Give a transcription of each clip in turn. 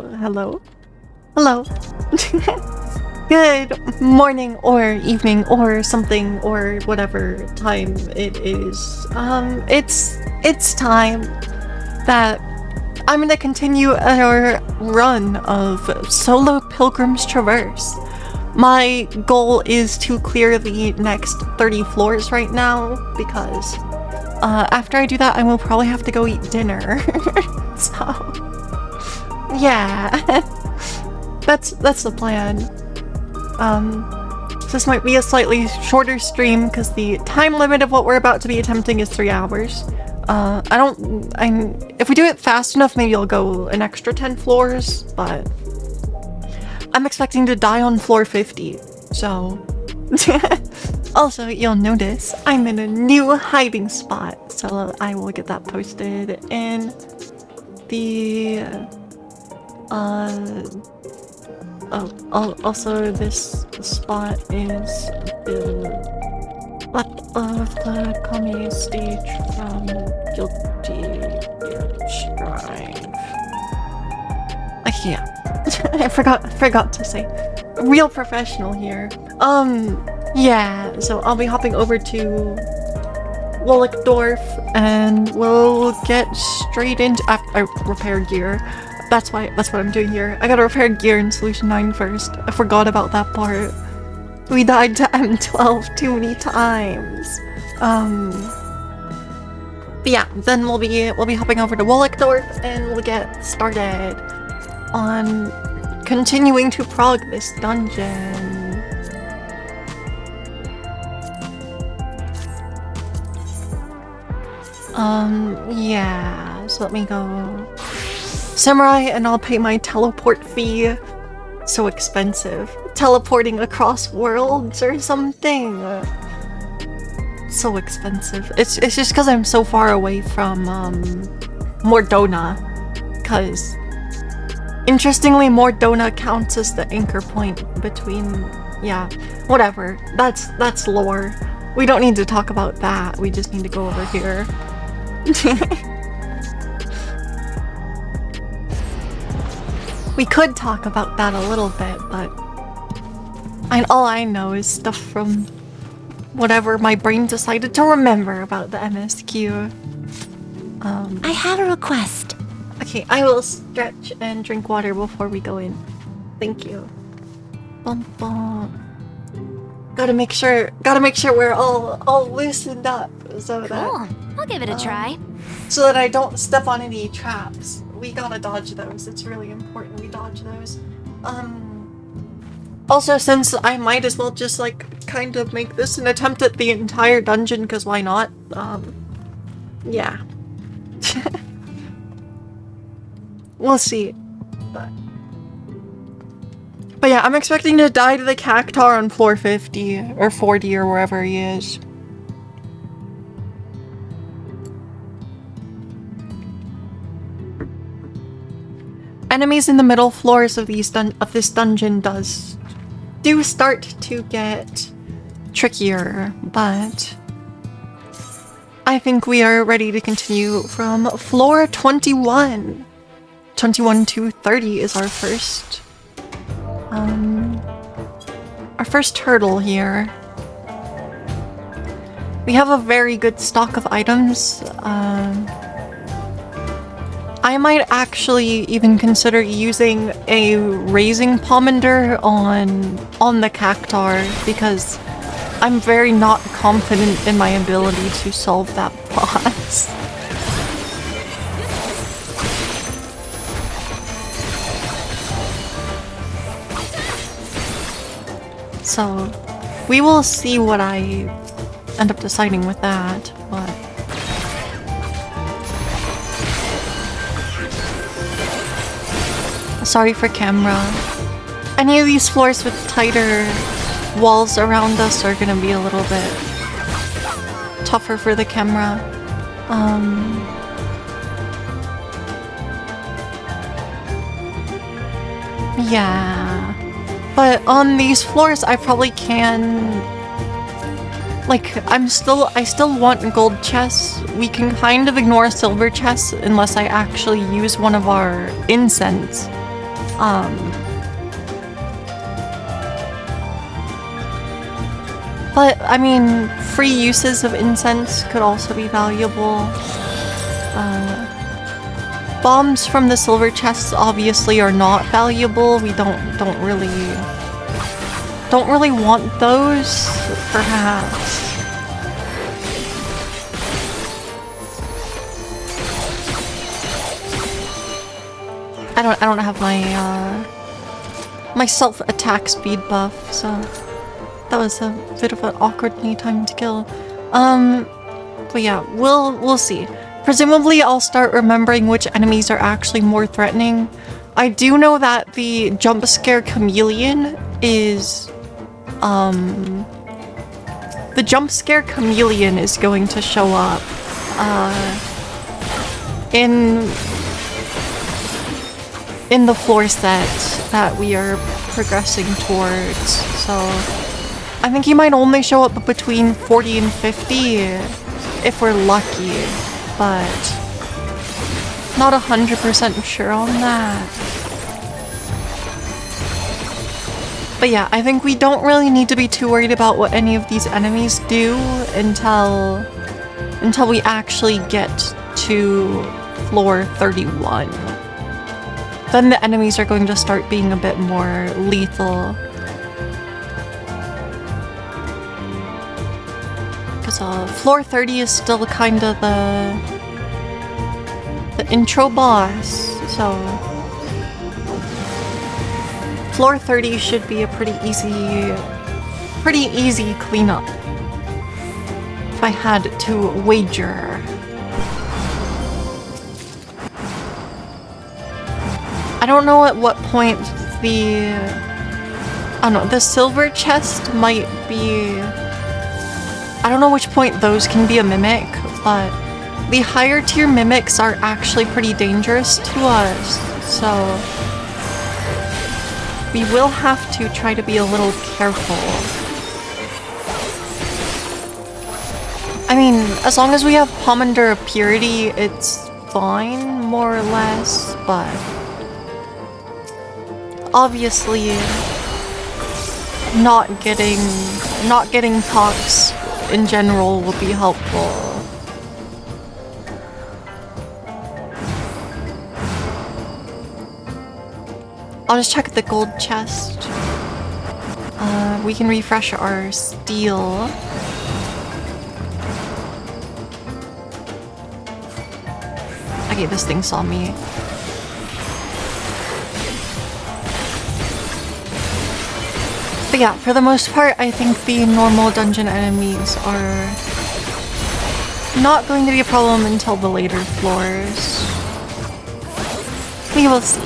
Hello? Hello. Good morning or evening or something or whatever time it is. It's time that I'm gonna continue our run of solo Pilgrims Traverse. My goal is to clear the next 30 floors right now because after I do that I will probably have to go eat dinner. So yeah. That's the plan. This might be a slightly shorter stream because the time limit of what we're about to be attempting is 3 hours. If we do it fast enough, maybe I'll go an extra 10 floors, but I'm expecting to die on floor 50, so... Also, you'll notice I'm in a new hiding spot, so I will get that posted in the... also this spot is the left of the comedy stage from Guilty Strive. Yeah. I forgot to say. Real professional here. Yeah, so I'll be hopping over to Wollickdorf and we'll get straight into repair gear. That's what I'm doing here. I gotta repair gear in Solution 9 first. I forgot about that part. We died to M12 too many times. But yeah, then we'll be hopping over to Wollickdorf and we'll get started on continuing to prog this dungeon. Yeah, so let me go Samurai and I'll pay my teleport fee. So expensive. Teleporting across worlds or something. So expensive. It's just because I'm so far away from Mordona. Because interestingly, Mordona counts as the anchor point between... Yeah, whatever. That's lore. We don't need to talk about that. We just need to go over here. We could talk about that a little bit, but all I know is stuff from whatever my brain decided to remember about the MSQ. I have a request. Okay, I will stretch and drink water before we go in. Thank you. Bum bum. Gotta make sure we're all loosened up so Cool. that I'll give it a try. so that I don't step on any traps. We gotta dodge those. It's really important we dodge those. Also, since I might as well just like kind of make this an attempt at the entire dungeon, because why not? Yeah. We'll see. But yeah, I'm expecting to die to the Cactar on floor 50 or 40 or wherever he is. Enemies in the middle floors of this dungeon do start to get trickier, but I think we are ready to continue from floor 21. 21 to 30 is our first hurdle here. We have a very good stock of items. I might actually even consider using a raising pomander on the Cactar because I'm very not confident in my ability to solve that boss. So we will see what I end up deciding with that, but sorry for camera. Any of these floors with tighter walls around us are gonna be a little bit tougher for the camera. Yeah. But on these floors I probably can... Like, I still want gold chests. We can kind of ignore silver chests unless I actually use one of our incense But, I mean, free uses of incense could also be valuable. Bombs from the silver chests obviously are not valuable. We don't really want those, perhaps. I don't have my my self-attack speed buff, so that was a bit of an awkwardly timed kill. But yeah, we'll see. Presumably I'll start remembering which enemies are actually more threatening. I do know that the jump scare chameleon is the jump scare chameleon is going to show up in the floor set that we are progressing towards. So I think he might only show up between 40 and 50 if we're lucky, but not 100% sure on that. But yeah, I think we don't really need to be too worried about what any of these enemies do until we actually get to floor 31. Then the enemies are going to start being a bit more lethal. Because floor 30 is still kind of the intro boss, so floor 30 should be a pretty easy cleanup, if I had to wager. I don't know at what point the silver chest might be... I don't know which point those can be a mimic, but the higher tier mimics are actually pretty dangerous to us, so we will have to try to be a little careful. I mean, as long as we have Pomander of Purity, it's fine, more or less, but obviously not getting pox in general will be helpful. I'll just check the gold chest. We can refresh our steel. Okay, this thing saw me. But yeah, for the most part, I think the normal dungeon enemies are not going to be a problem until the later floors. We will see.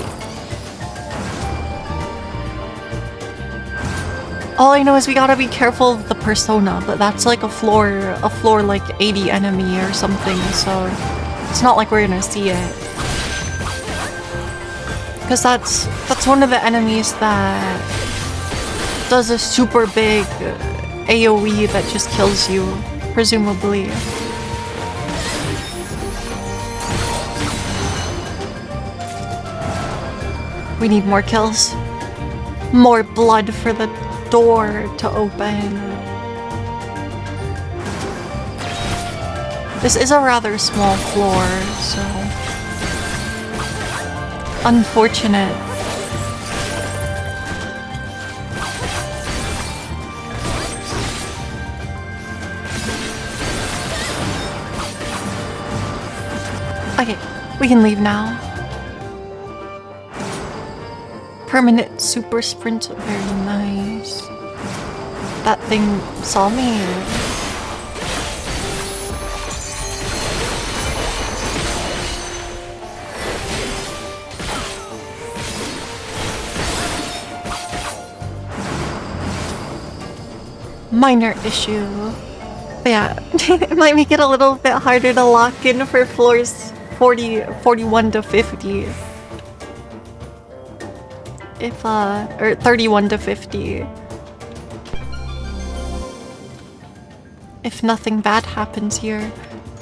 All I know is we gotta be careful of the persona, but that's like a floor like 80 enemy or something, so it's not like we're gonna see it. Because that's one of the enemies that does a super big AoE that just kills you, presumably. We need more kills. More blood for the door to open. This is a rather small floor, so unfortunate. Okay, we can leave now. Permanent super sprint, very nice. That thing saw me. Minor issue. But yeah, it might make it a little bit harder to lock in for floors 41 to 50. If, or 31 to 50. If nothing bad happens here.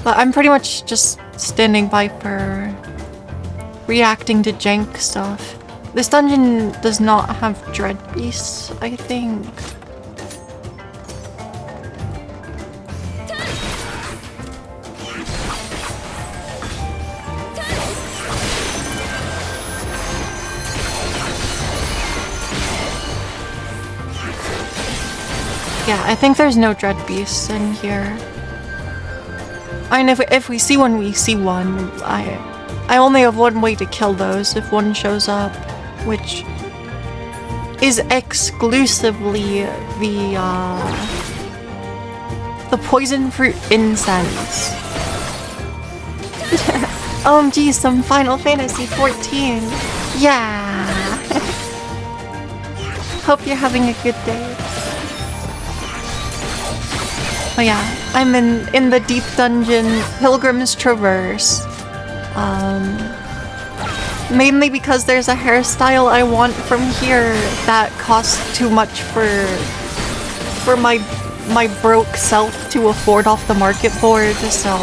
But I'm pretty much just standing by for reacting to jank stuff. This dungeon does not have dread beasts, I think. Yeah, I think there's no dread beasts in here. I mean, if we see one, we see one. I only have one way to kill those if one shows up, which is exclusively the poison fruit incense. OMG, some Final Fantasy 14. Yeah. Hope you're having a good day. Oh yeah, I'm in the deep dungeon Pilgrims Traverse. Mainly because there's a hairstyle I want from here that costs too much for my broke self to afford off the market board, so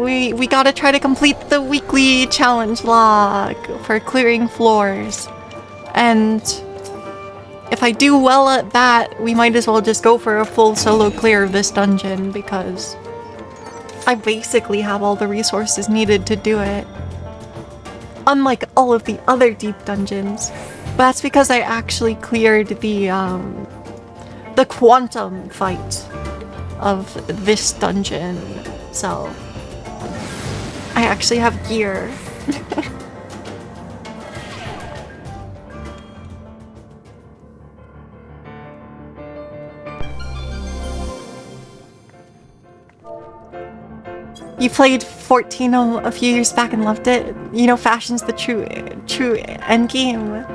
we gotta try to complete the weekly challenge log for clearing floors. And if I do well at that, we might as well just go for a full solo clear of this dungeon, because I basically have all the resources needed to do it. Unlike all of the other deep dungeons. But that's because I actually cleared the quantum fight of this dungeon. So I actually have gear. You played 14 a few years back and loved it. You know, fashion's the true end game.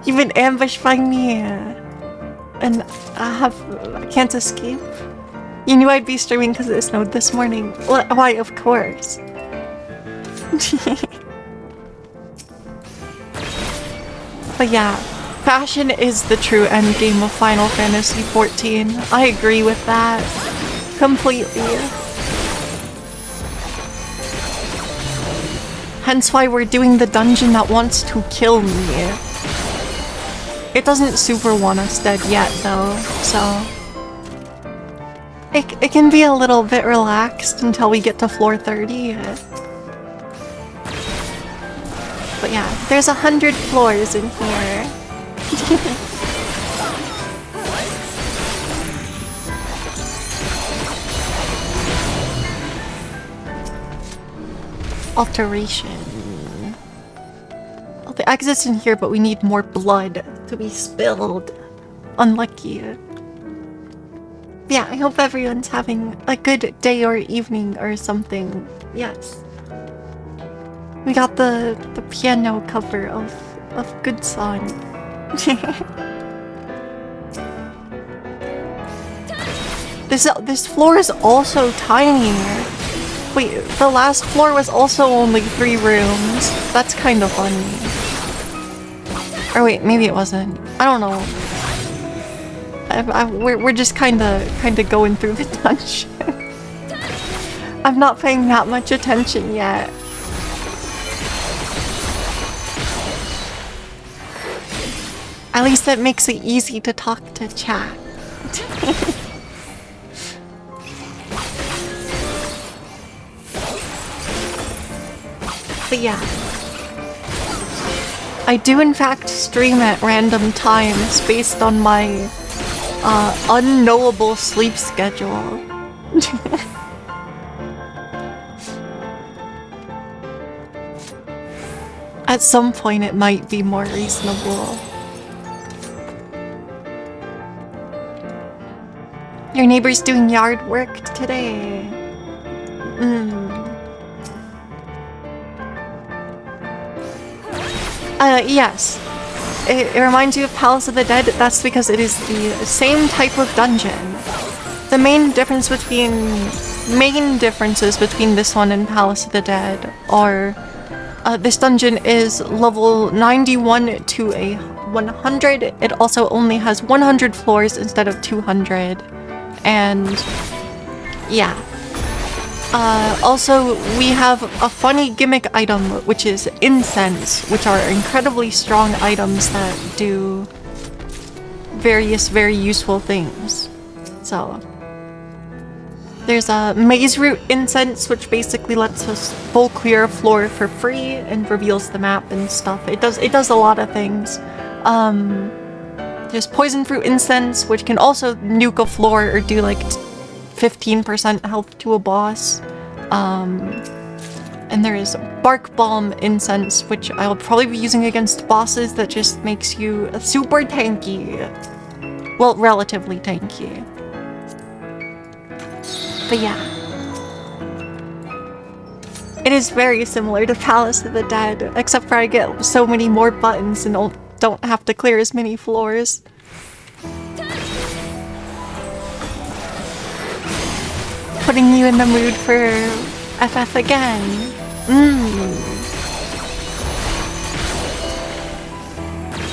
You've been ambushed by me, and I can't escape. You knew I'd be streaming because it snowed this morning. Why, of course. But yeah, fashion is the true end game of Final Fantasy 14. I agree with that. Completely. Hence why we're doing the dungeon that wants to kill me. It doesn't super want us dead yet though, so it can be a little bit relaxed until we get to floor 30. But yeah, there's 100 floors in here. Alteration. Well, the exit's in here, but we need more blood to be spilled. Unlucky. Yeah, I hope everyone's having a good day or evening or something. Yes. We got the piano cover of Good Song. This floor is also tiny. Wait, the last floor was also only 3 rooms. That's kind of funny. Or wait, maybe it wasn't. I don't know. We're just kind of going through the dungeon. I'm not paying that much attention yet. At least that makes it easy to talk to chat. But yeah, I do in fact stream at random times based on my unknowable sleep schedule. At some point it might be more reasonable. Your neighbor's doing yard work today. Yes. It reminds you of Palace of the Dead. That's because it is the same type of dungeon. The main differences between this one and Palace of the Dead are this dungeon is level 91 to a 100. It also only has 100 floors instead of 200. And yeah. Also, we have a funny gimmick item, which is incense, which are incredibly strong items that do various very useful things. So, there's a maze route incense, which basically lets us full clear a floor for free and reveals the map and stuff. It does a lot of things. There's poison fruit incense, which can also nuke a floor or do like 15% health to a boss. And there is bark balm incense, which I'll probably be using against bosses. That just makes you super tanky. Well, relatively tanky. But yeah. It is very similar to Palace of the Dead, except for I get so many more buttons and don't have to clear as many floors. Putting you in the mood for FF again.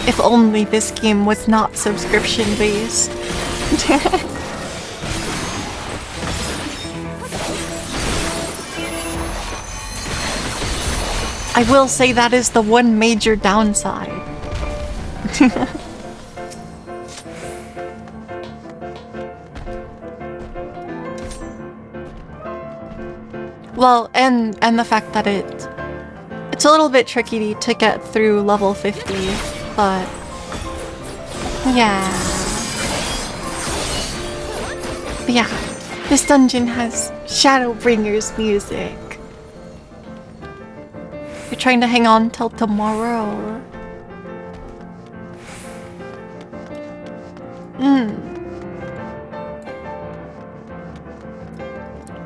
If only this game was not subscription-based. I will say that is the one major downside. Well, and the fact that it's a little bit tricky to get through level 50, but yeah. But yeah, this dungeon has Shadowbringer's music. You're trying to hang on till tomorrow.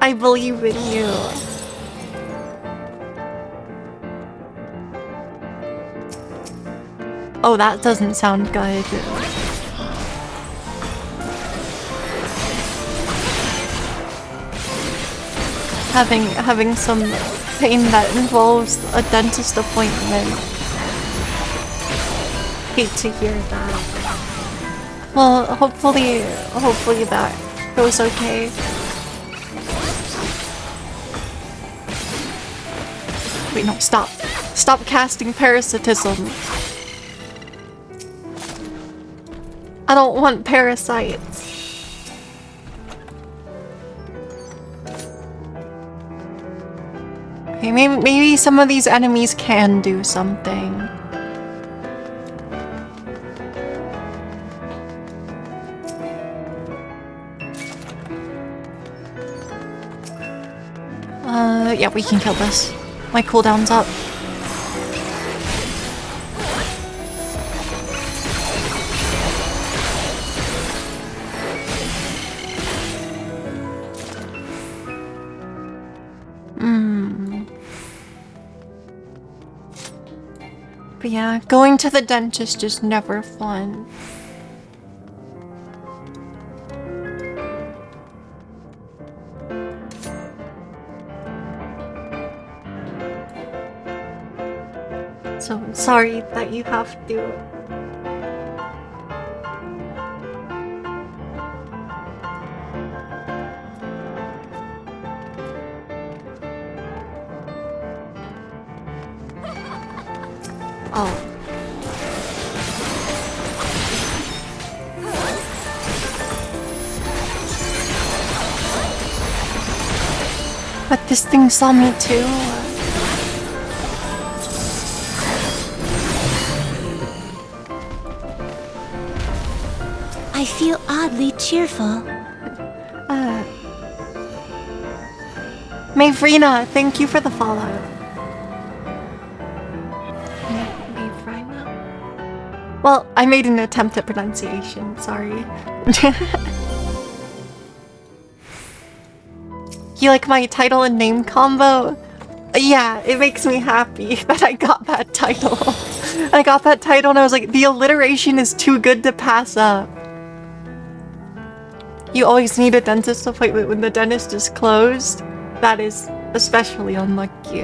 I believe in you. Oh, that doesn't sound good. Having some pain that involves a dentist appointment. Hate to hear that. Well, hopefully that goes okay. Wait, no, stop. Stop casting parasitism. I don't want parasites. Okay, maybe some of these enemies can do something. Yeah, we can kill this. My cooldown's up. But yeah, going to the dentist is never fun. So I'm sorry that you have to. Oh. But this thing saw me too. I feel oddly cheerful. Mavrina, thank you for the follow. Well, I made an attempt at pronunciation, sorry. You like my title and name combo? Yeah, it makes me happy that I got that title. I got that title and I was like, the alliteration is too good to pass up. You always need a dentist appointment when the dentist is closed. That is especially unlucky.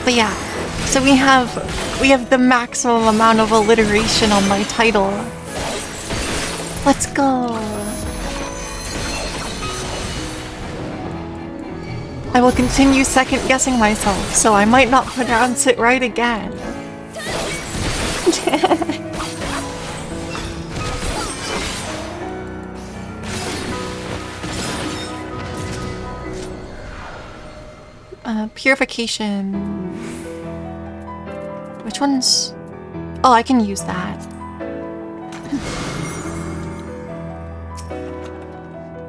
But yeah, so we have the maximum amount of alliteration on my title. Let's go. I will continue second guessing myself, so I might not pronounce it right again. Purification. Which one's... Oh, I can use that.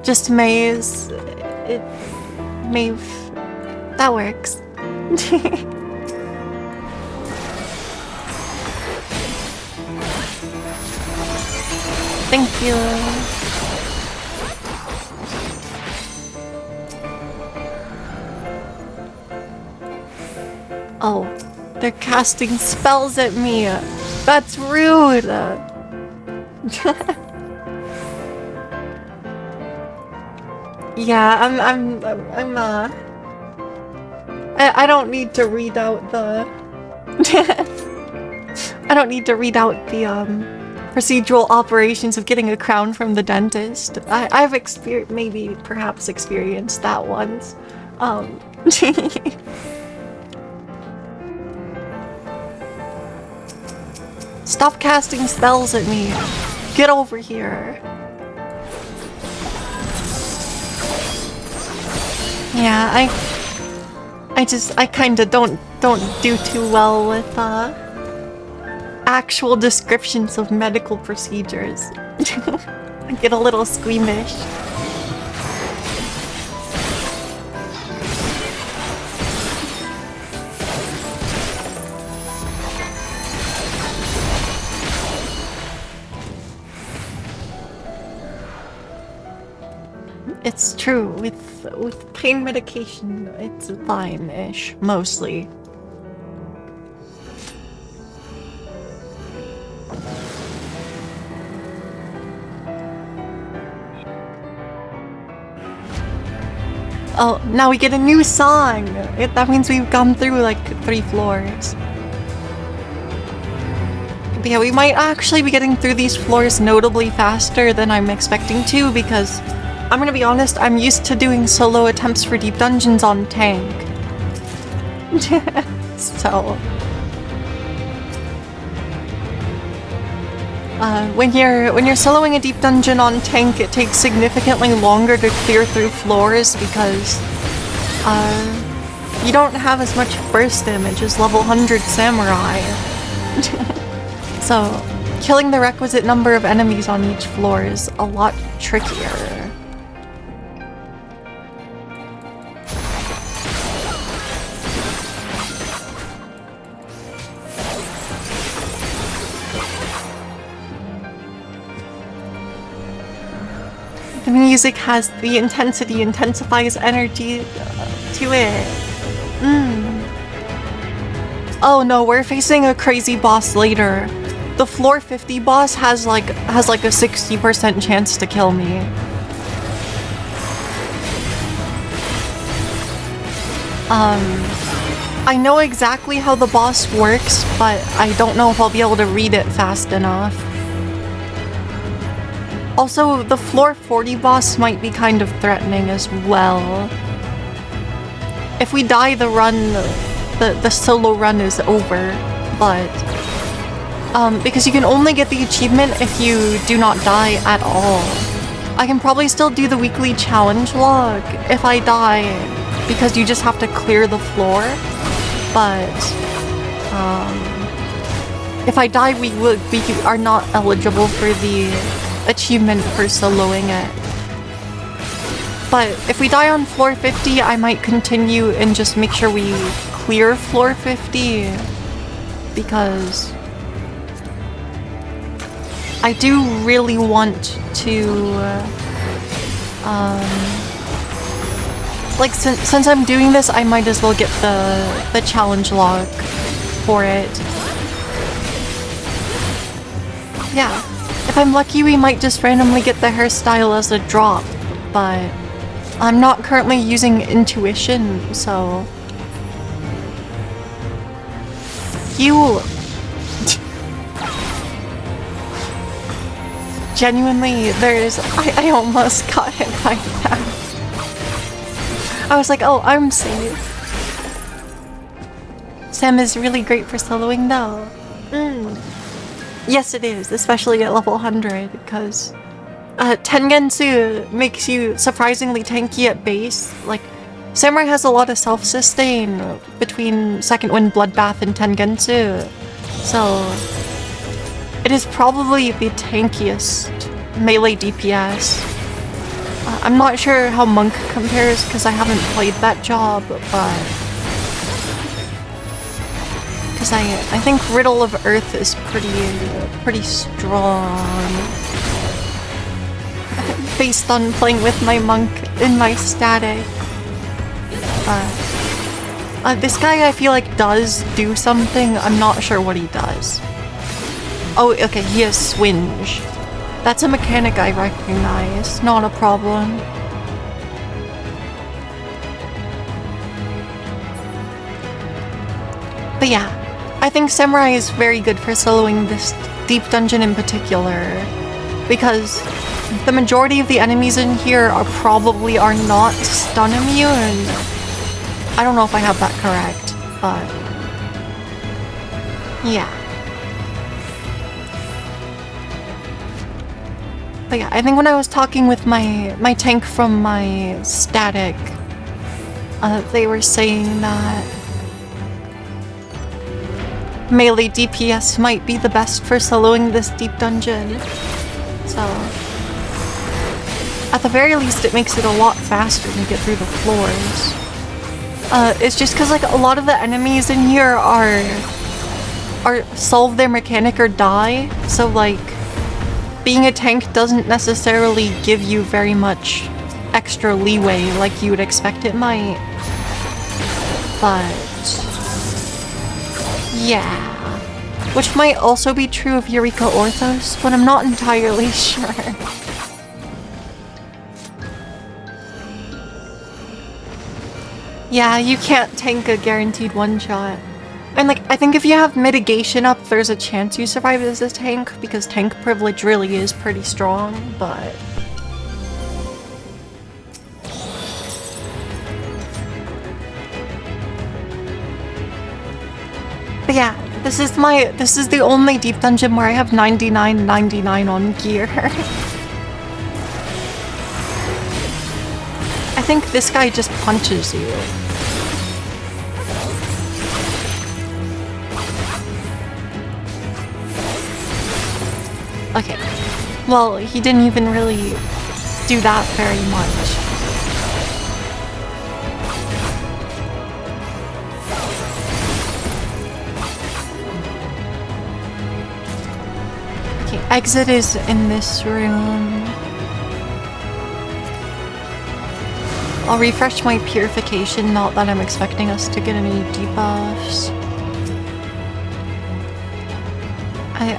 Just maze. Mave. That works. Thank you. Oh, they're casting spells at me. That's rude. Yeah, I don't need to read out the I don't need to read out the procedural operations of getting a crown from the dentist. I've perhaps experienced that once. Stop casting spells at me. Get over here. Yeah, I kinda don't do too well with actual descriptions of medical procedures. I get a little squeamish. It's true, with pain medication, it's fine-ish, mostly. Oh, now we get a new song! That means we've gone through like 3 floors. But yeah, we might actually be getting through these floors notably faster than I'm expecting to, because I'm gonna be honest, I'm used to doing solo attempts for deep dungeons on tank. So... when you're soloing a deep dungeon on tank, it takes significantly longer to clear through floors because you don't have as much burst damage as level 100 samurai. So killing the requisite number of enemies on each floor is a lot trickier. The music has the intensity, intensifies energy to it. Oh no, we're facing a crazy boss later. The floor 50 boss has like a 60% chance to kill me. I know exactly how the boss works, but I don't know if I'll be able to read it fast enough. Also, the floor 40 boss might be kind of threatening as well. If we die, the solo run is over, but... because you can only get the achievement if you do not die at all. I can probably still do the weekly challenge log if I die, because you just have to clear the floor, but... if I die, we are not eligible for the achievement for soloing it. But if we die on floor 50, I might continue and just make sure we clear floor 50, because I do really want to like since I'm doing this, I might as well get the challenge log for it. Yeah. If I'm lucky, we might just randomly get the hairstyle as a drop, but I'm not currently using intuition, so... You... Genuinely, I almost got hit by that. I was like, oh, I'm safe. Sam is really great for soloing though. Yes, it is, especially at level 100, because Tengensu makes you surprisingly tanky at base. Like, Samurai has a lot of self-sustain between Second Wind, Bloodbath, and Tengensu. So, it is probably the tankiest melee DPS. I'm not sure how Monk compares because I haven't played that job, but... Because I think Riddle of Earth is pretty strong. Based on playing with my Monk in my static. This guy I feel like does do something, I'm not sure what he does. Oh, okay, he has Swinge. That's a mechanic I recognize, not a problem. But yeah, I think Samurai is very good for soloing this deep dungeon in particular, because the majority of the enemies in here are not stun immune. I don't know if I have that correct, but yeah. But yeah, I think when I was talking with my tank from my static, they were saying that melee DPS might be the best for soloing this deep dungeon. So, at the very least, it makes it a lot faster to get through the floors. It's just because like a lot of the enemies in here are solve their mechanic or die, so like being a tank doesn't necessarily give you very much extra leeway like you would expect it might. But yeah. Which might also be true of Eureka Orthos, but I'm not entirely sure. Yeah, you can't tank a guaranteed one-shot. And like, I think if you have mitigation up, there's a chance you survive as a tank, because tank privilege really is pretty strong, but... But yeah, this is the only deep dungeon where I have 99.99 on gear. I think this guy just punches you. Okay. Well, he didn't even really do that very much. Okay, exit is in this room. I'll refresh my purification, not that I'm expecting us to get any debuffs.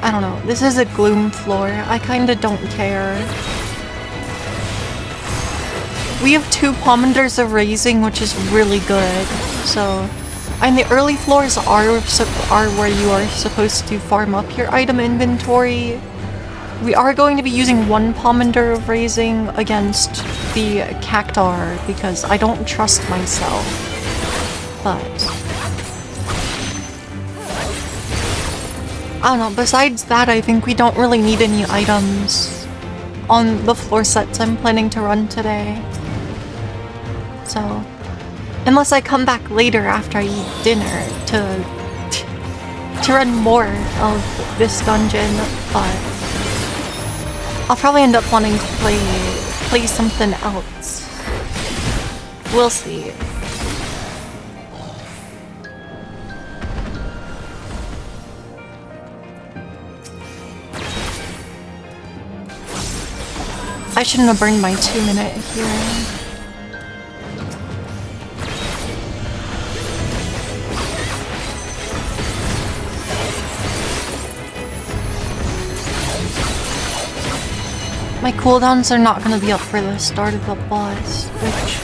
I don't know. This is a gloom floor. I kinda don't care. We have 2 Pomanders of Raising, which is really good. So, and the early floors are where you are supposed to farm up your item inventory. We are going to be using 1 Pomander of Raising against the Cactar because I don't trust myself. But I don't know, besides that, I think we don't really need any items on the floor sets I'm planning to run today. So, unless I come back later after I eat dinner to run more of this dungeon, but I'll probably end up wanting to play something else. We'll see. I shouldn't have burned my 2-minute here. My cooldowns are not gonna be up for the start of the boss, which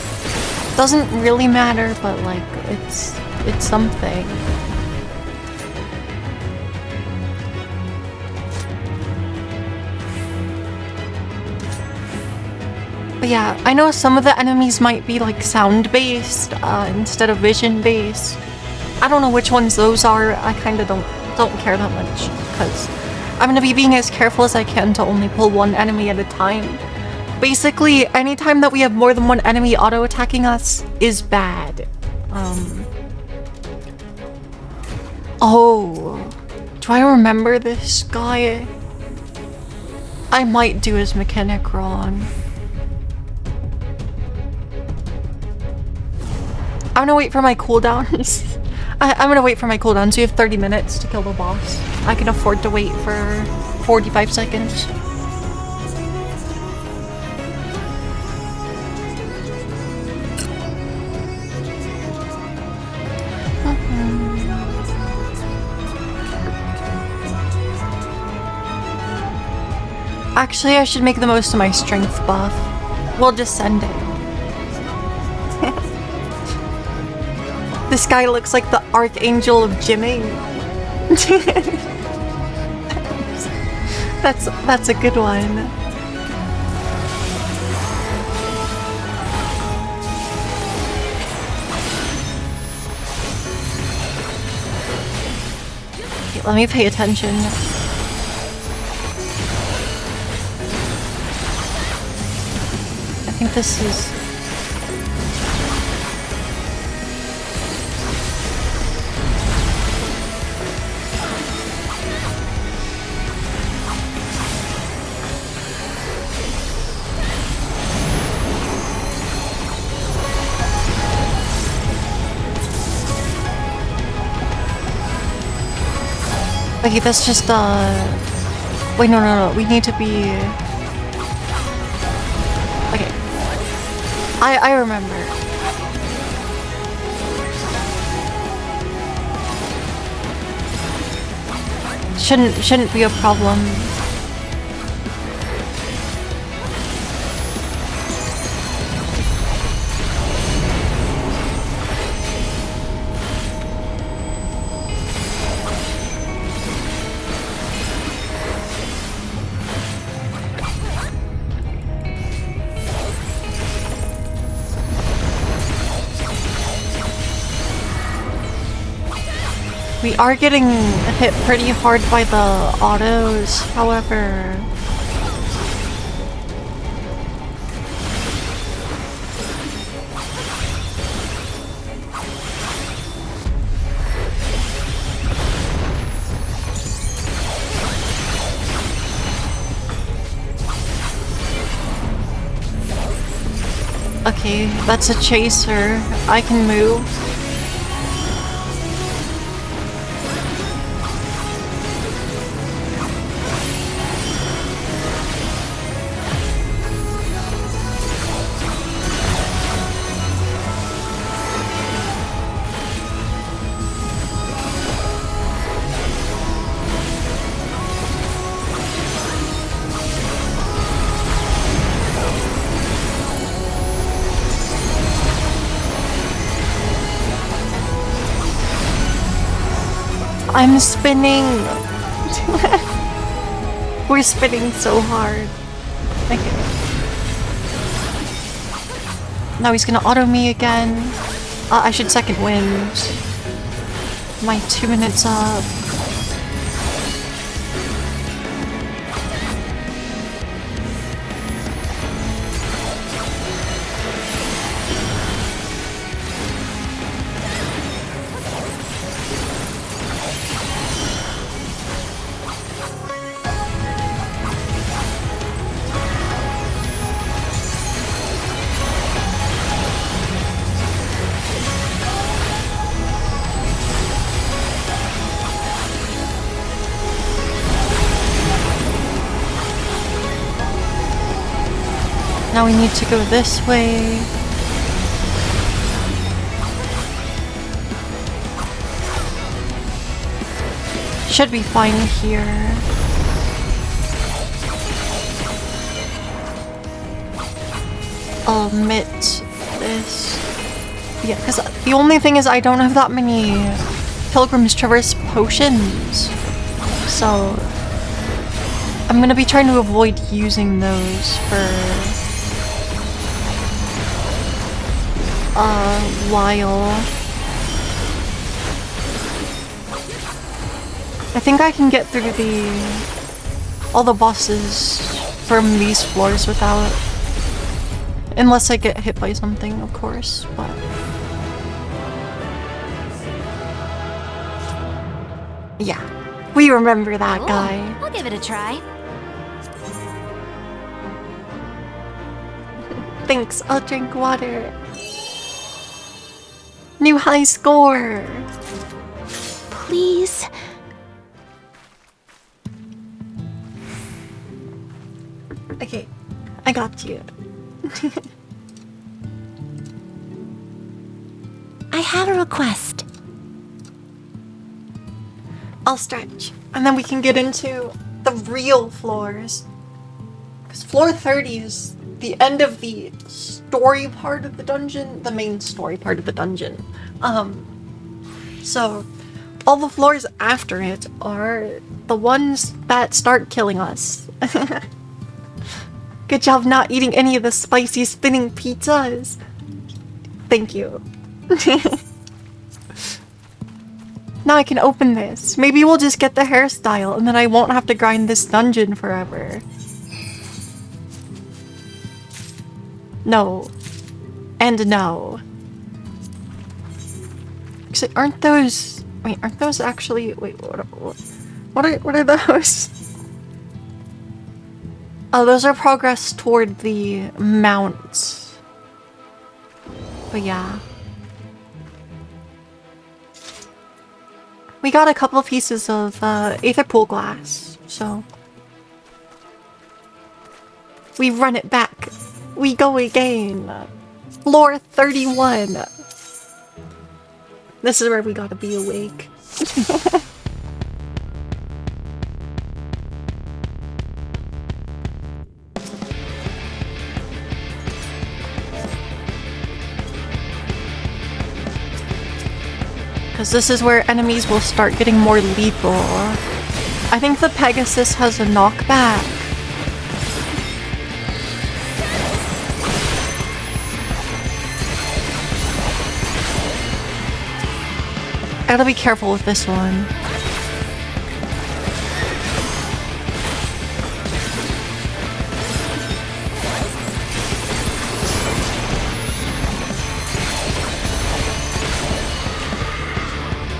doesn't really matter, but like, it's something. But Yeah, I know some of the enemies might be like sound-based instead of vision-based. I don't know which ones those are. I kind of don't care that much because I'm gonna be being as careful as I can to only pull one enemy at a time. Basically, anytime that we have more than one enemy auto-attacking us is bad. Oh, do I remember this guy? I might do his mechanic wrong. I'm gonna wait for my cooldowns. I'm gonna wait for my cooldowns. You have 30 minutes to kill the boss. I can afford to wait for 45 seconds. Actually, I should make the most of my strength buff. We'll just send it. This guy looks like the Archangel of Gymming. That's a good one. Okay, let me pay attention. I think this is... Okay, that's just wait, no, we need to be... Okay. I remember. Shouldn't be a problem. We are getting hit pretty hard by the autos, however... Okay, that's a chaser. I can move. I'm spinning! We're spinning so hard. Okay. Now he's gonna auto me again. I should second wind. My 2 minutes up. Now we need to go this way. Should be fine here. I'll omit this. Yeah, because the only thing is I don't have that many Pilgrims Traverse potions. So I'm gonna be trying to avoid using those for a while. I think I can get through all the bosses from these floors without, unless I get hit by something, of course, but yeah, we remember that guy. I'll give it a try. Thanks, I'll drink water. New high score. Please. Okay, I got you. I have a request. I'll stretch, and then we can get into the real floors. Because floor 30 is the end of the story part of the dungeon, the main story part of the dungeon. So all the floors after it are the ones that start killing us. Good job not eating any of the spicy spinning pizzas. Thank you. Now I can open this. Maybe we'll just get the hairstyle and then I won't have to grind this dungeon forever. No. And no. Actually, aren't those... Wait, aren't those actually... Wait, what are those? Oh, those are progress toward the mounts. But yeah. We got a couple pieces of Aether Pool Glass, so... We run it back. We go again. Floor 31. This is where we gotta be awake. Because this is where enemies will start getting more lethal. I think the Pegasus has a knockback. I gotta be careful with this one.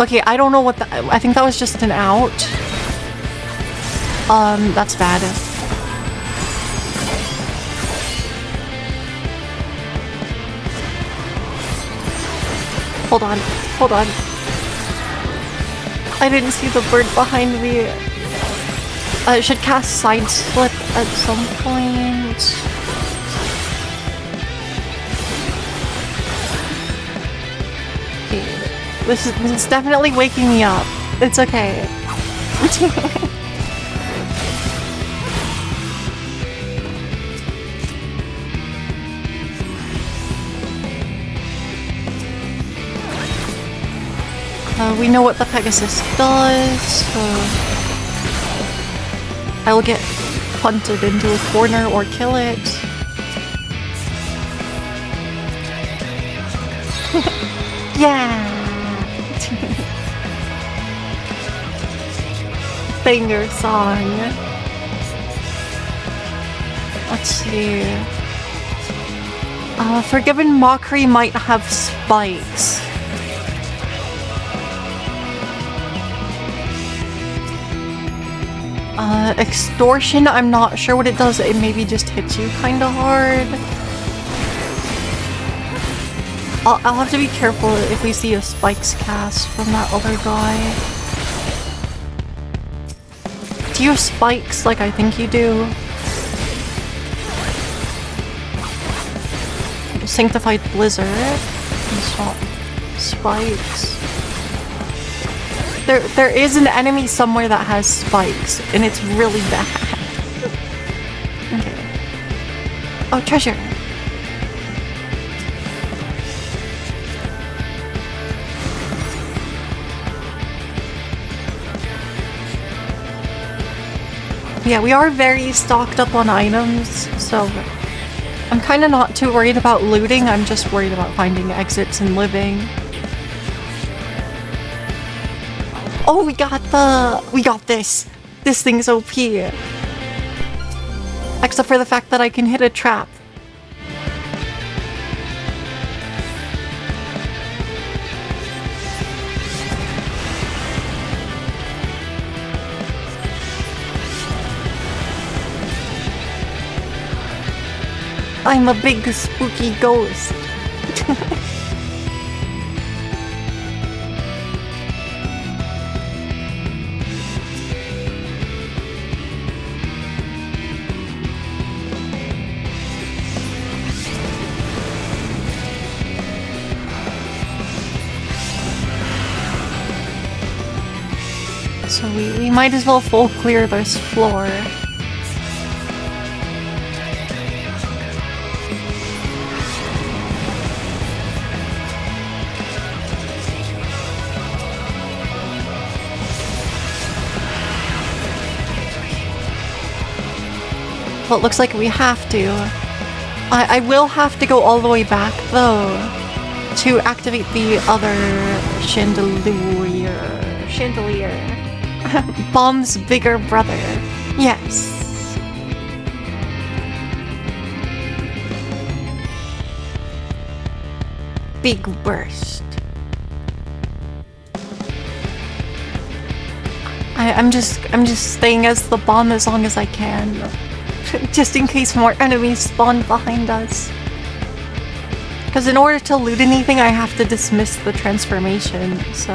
Okay, I don't know what I think that was just an out. That's bad. Hold on, hold on. I didn't see the bird behind me. I should cast Side Slip at some point. Okay. This is definitely waking me up. It's okay. We know what the Pegasus does, so I will get punted into a corner or kill it. Yeah! Banger song. Let's see. Forgiven Mockery might have spikes. Extortion, I'm not sure what it does. It maybe just hits you kind of hard. I'll have to be careful if we see a spikes cast from that other guy. Do you have spikes like I think you do? Sanctified Blizzard. Spikes. There is an enemy somewhere that has spikes, and it's really bad. Okay. Oh, treasure. Yeah, we are very stocked up on items, so I'm kind of not too worried about looting, I'm just worried about finding exits and living. Oh, we got this! This thing's OP. Except for the fact that I can hit a trap. I'm a big spooky ghost. So we might as well full clear this floor. Well, it looks like we have to. I will have to go all the way back, though, to activate the other chandelier. Bomb's bigger brother. Yes. Big burst. I'm just staying as the bomb as long as I can. Just in case more enemies spawn behind us. Because in order to loot anything, I have to dismiss the transformation, so...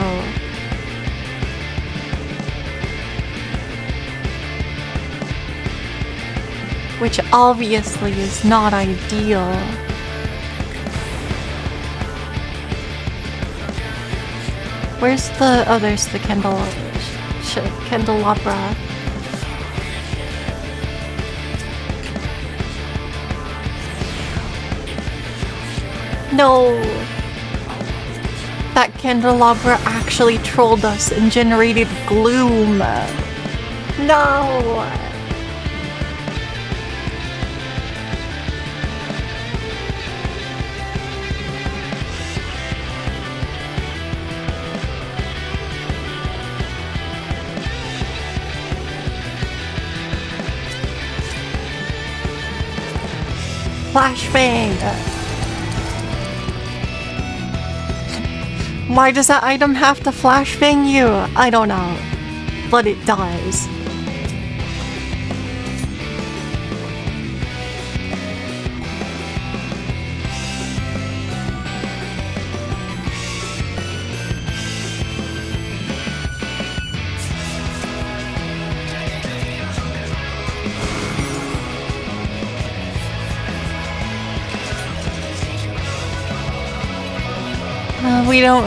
Which obviously is not ideal. Where's the... oh, there's the candelabra. No! That candelabra actually trolled us and generated gloom. No! Flashbang! Why does that item have to flashbang you? I don't know. But it does.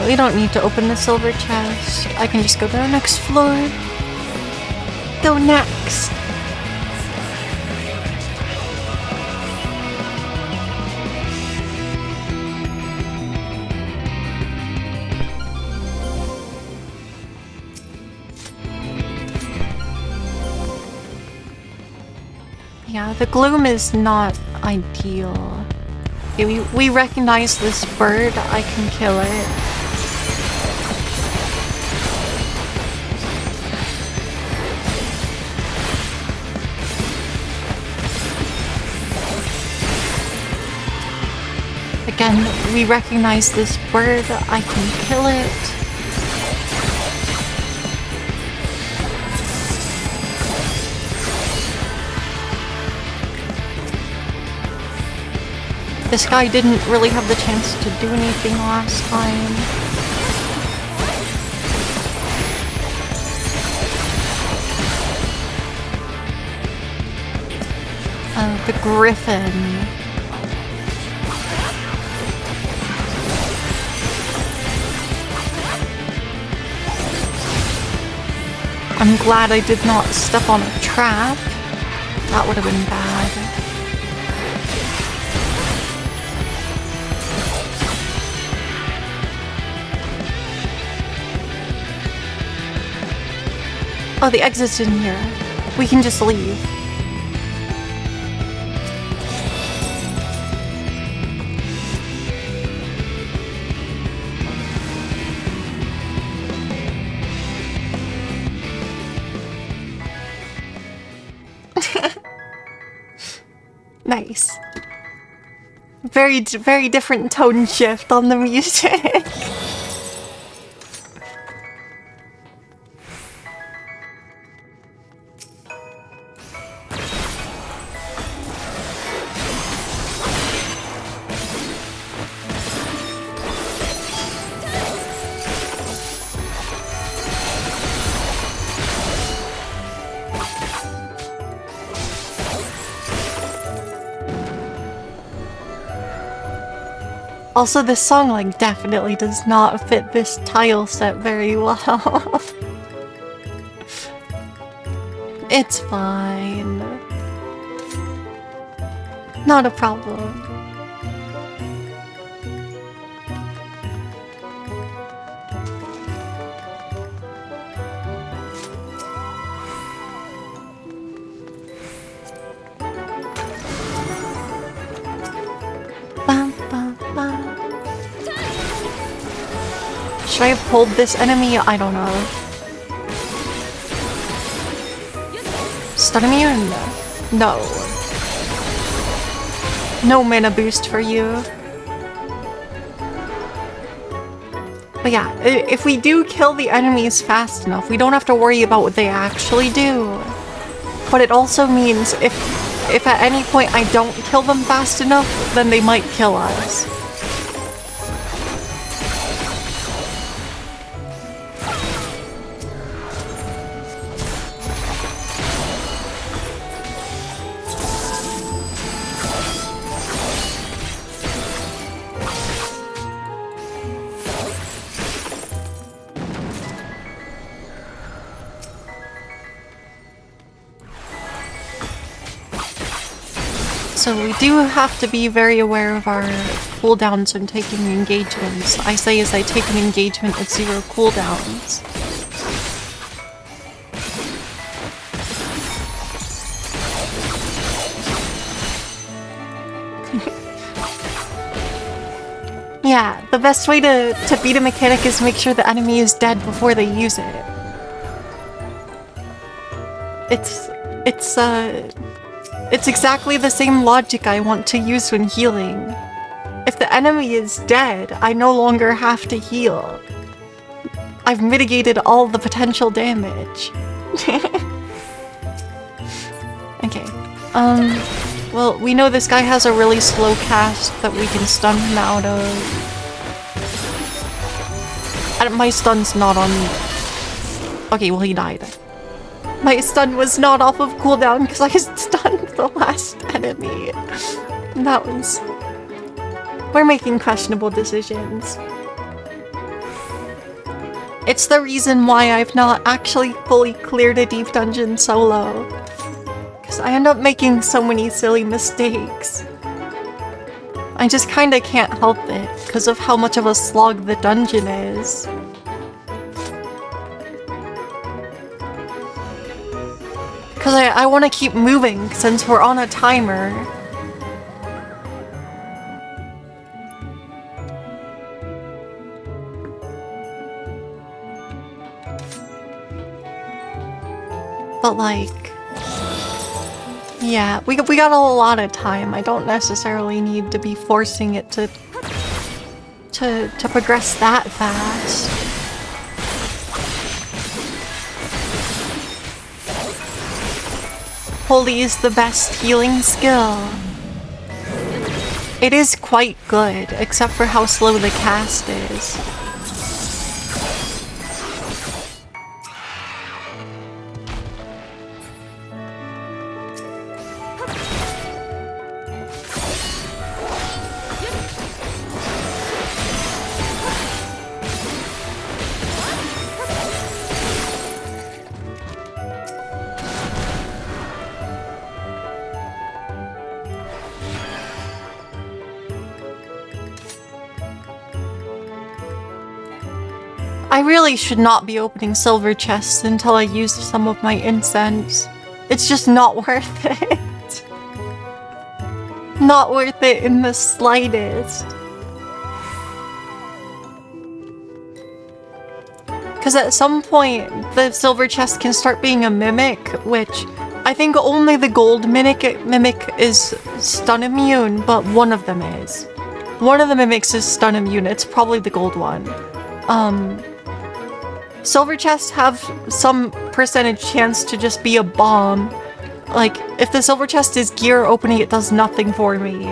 We don't need to open the silver chest. I can just go to the next floor. Go next. Yeah, the gloom is not ideal. Okay, we recognize this bird. I can kill it. Again, we recognize this bird. I can kill it. This guy didn't really have the chance to do anything last time. The griffin. I'm glad I did not step on a trap. That would have been bad. Oh, the exit's in here. We can just leave. Nice. Very, very different tone shift on the music. Also, this song, like, definitely does not fit this tile set very well. It's fine. Not a problem. Bum, bum, bum. Should I have pulled this enemy? I don't know. Stun me or no? No. No mana boost for you. But yeah, if we do kill the enemies fast enough, we don't have to worry about what they actually do. But it also means if at any point I don't kill them fast enough, then they might kill us. So we do have to be very aware of our cooldowns when taking engagements. I say as I take an engagement at 0 cooldowns. Yeah, the best way to beat a mechanic is make sure the enemy is dead before they use it. It's exactly the same logic I want to use when healing. If the enemy is dead, I no longer have to heal. I've mitigated all the potential damage. Okay. Well, we know this guy has a really slow cast that we can stun him out of. And my stun's not on... Okay, well he died. My stun was not off of cooldown because I stunned the last enemy. That was... We're making questionable decisions. It's the reason why I've not actually fully cleared a deep dungeon solo. Because I end up making so many silly mistakes. I just kinda can't help it because of how much of a slog the dungeon is. Because I want to keep moving since we're on a timer. But like... Yeah, we got a lot of time. I don't necessarily need to be forcing it to progress that fast. Holy is the best healing skill. It is quite good, except for how slow the cast is. I really should not be opening silver chests until I use some of my incense. It's just not worth it. Not worth it in the slightest. Because at some point, the silver chest can start being a mimic, which I think only the gold mimic is stun immune, but one of them is. One of the mimics is stun immune. It's probably the gold one. Silver chests have some percentage chance to just be a bomb. Like, if the silver chest is gear, opening it does nothing for me.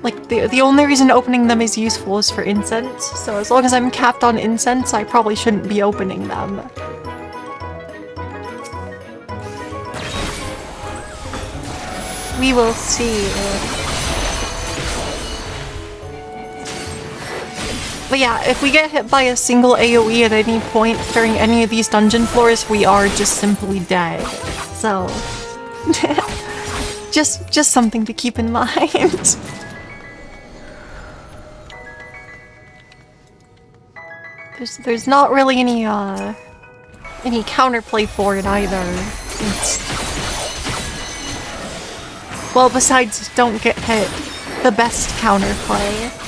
Like, the only reason opening them is useful is for incense, so as long as I'm capped on incense, I probably shouldn't be opening them. We will see. But yeah, if we get hit by a single AoE at any point during any of these dungeon floors, we are just simply dead. So... just something to keep in mind. There's not really any counterplay for it either. It's... well, besides don't get hit, the best counterplay.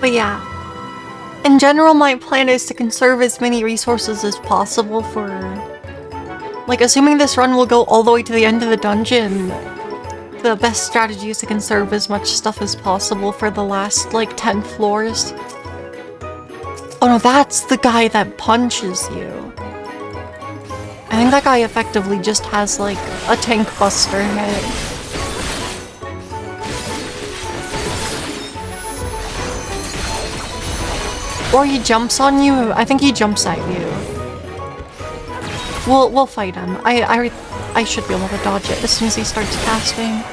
But yeah, in general my plan is to conserve as many resources as possible for... like, assuming this run will go all the way to the end of the dungeon, the best strategy is to conserve as much stuff as possible for the last, like, 10 floors. Oh no, that's the guy that punches you. I think that guy effectively just has, like, a tank buster hit. Or he jumps on you. I think he jumps at you. We'll fight him. I should be able to dodge it as soon as he starts casting.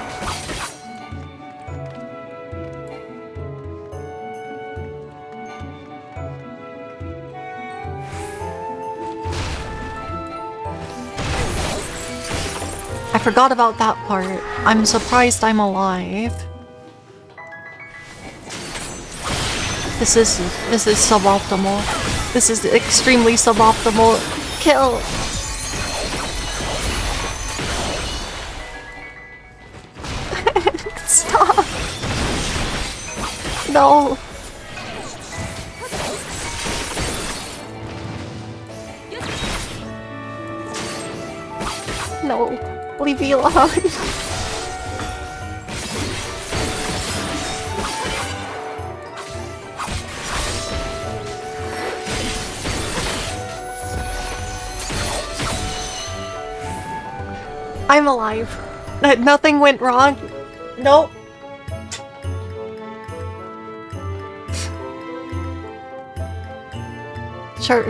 I forgot about that part. I'm surprised I'm alive. This is suboptimal. This is extremely suboptimal. Kill! Stop! No! No. Leave me alone. I'm alive. Nothing went wrong. Nope.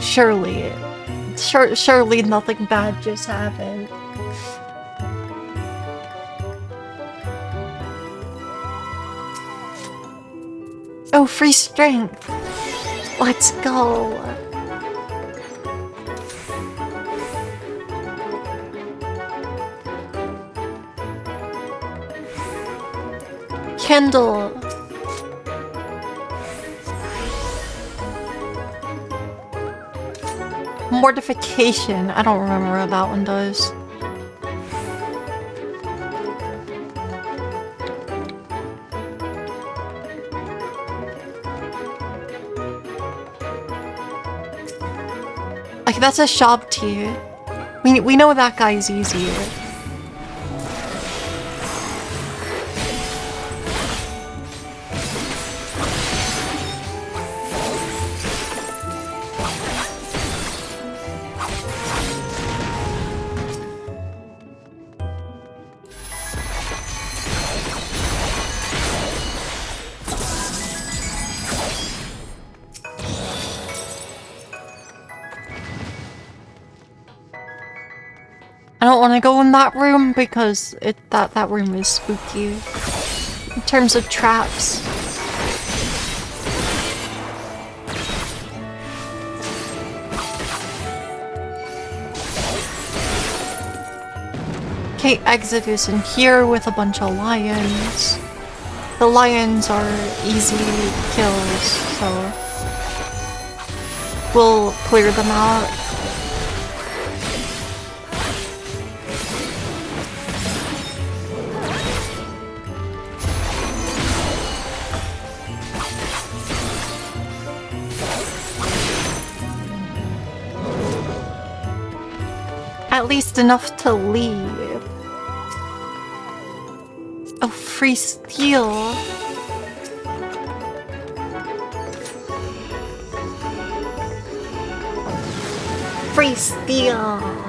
Surely nothing bad just happened. Oh, free strength. Let's go. Kendall. Mortification. I don't remember what that one does. Like, that's a shop tier. We know that guy's easier. I don't want to go in that room because that room is spooky. in terms of traps. Okay, Exodus in here with a bunch of lions. The lions are easy kills, so we'll clear them out. At least enough to leave. Oh, free steel. Free steel.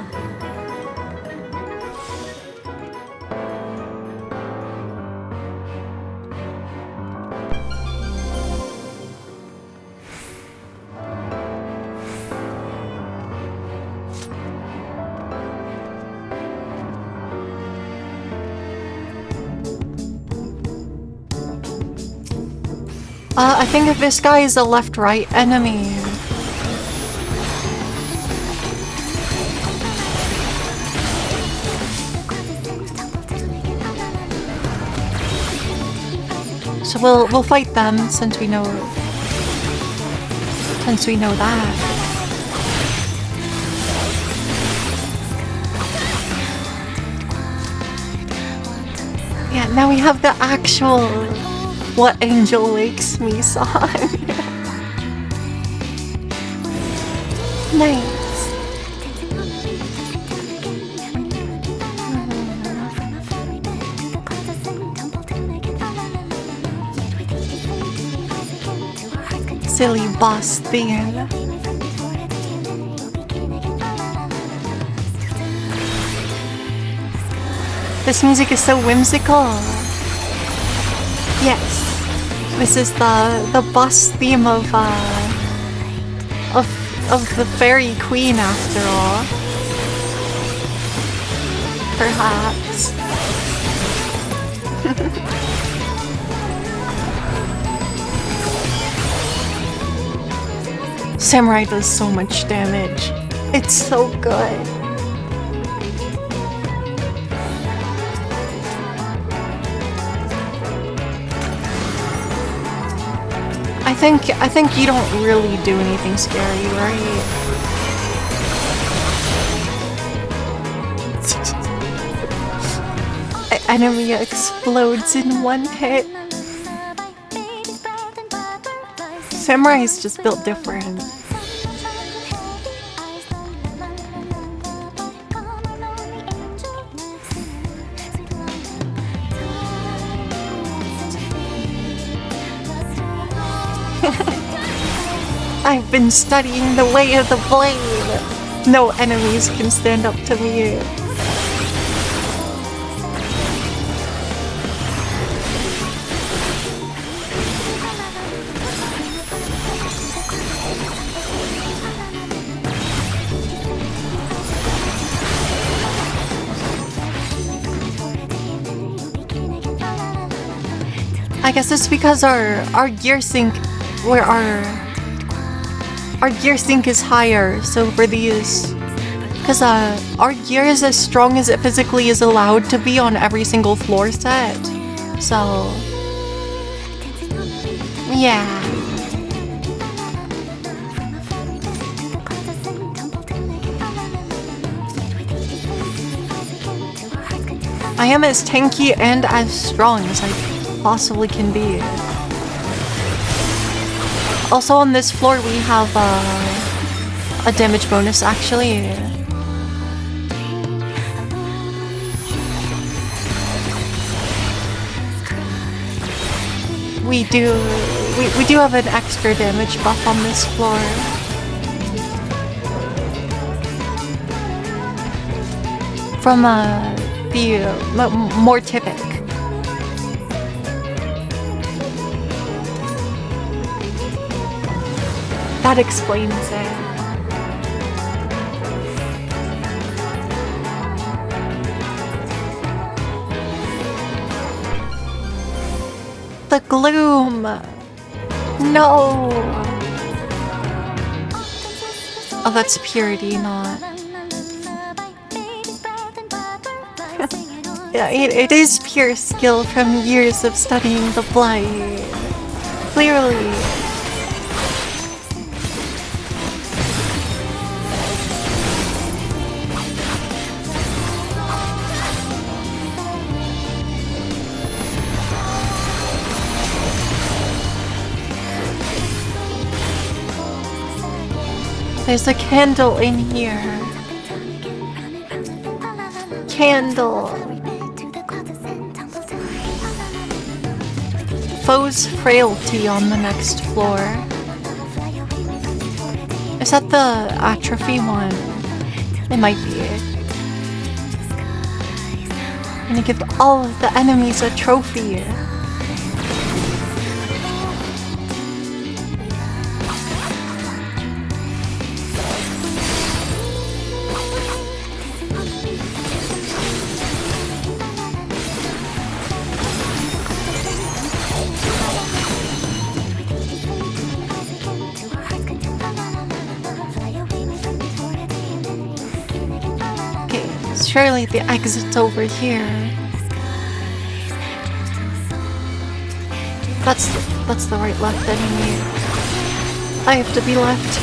I think if this guy is a left-right enemy. So we'll fight them since we know that. Yeah, now we have the actual What Angel Wakes Me song. Nice. Silly boss theme. This music is so whimsical. Yes, this is the boss theme of the Fairy Queen after all. Perhaps. Samurai does so much damage. It's so good. I think you don't really do anything scary, right? Enemy explodes in one hit. Samurai is just built different. I've been studying the way of the blade. No enemies can stand up to me. I guess it's because our gear sync, where our gear sync is higher, so for these, because our gear is as strong as it physically is allowed to be on every single floor set, so yeah. I am as tanky and as strong as I possibly can be. Also on this floor we have a damage bonus actually. We do have an extra damage buff on this floor. From the more typic. That explains it. the gloom. No. Oh, that's purity, not. Yeah, it is pure skill from years of studying the blight. Clearly. There's a candle in here. Candle. Foe's frailty on the next floor. Is that the atrophy one? It might be. I'm gonna give all of the enemies a trophy. Surely the exit's over here. That's the right left enemy. I have to be left.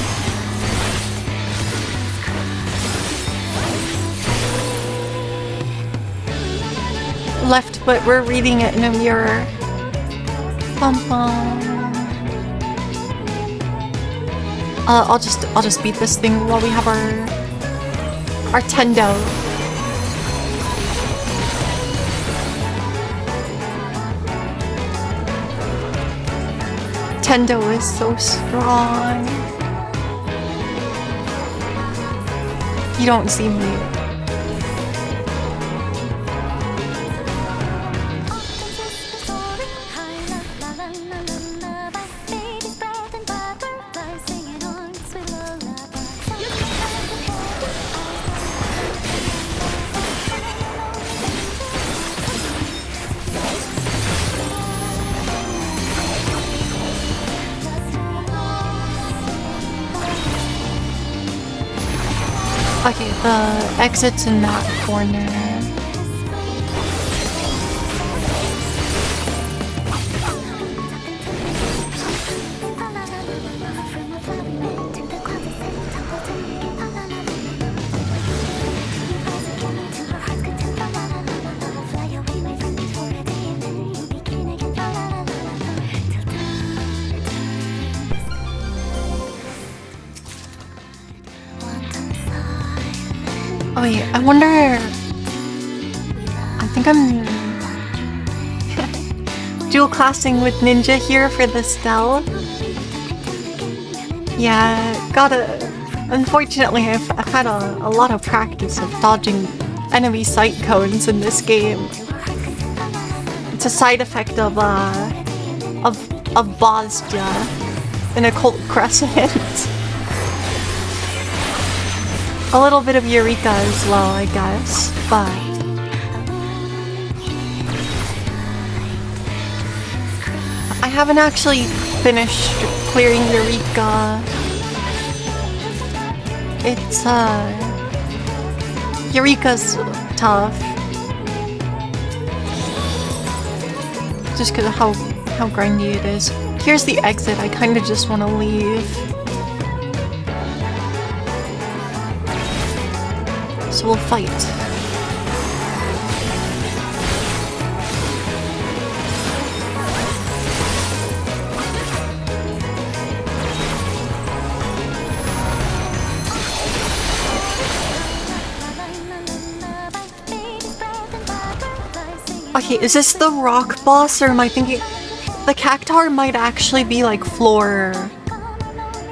Left, but we're reading it in a mirror. Bum bum. I'll just beat this thing while we have our tendo. Tendo is so strong. You don't see me. Okay, the exit's in that corner. Oh wait, I wonder... I think I'm... dual classing with Ninja here for the Stell. Yeah, gotta... Unfortunately, I've had a lot of practice of dodging enemy sight cones in this game. It's a side effect of Bosja in Occult Crescent. A little bit of Eureka as well, I guess, but... I haven't actually finished clearing Eureka. It's, Eureka's tough. Just because of how grindy it is. Here's the exit, I kinda just want to leave. So we'll fight. Okay, is this the rock boss, or am I thinking... The Cactuar might actually be like floor...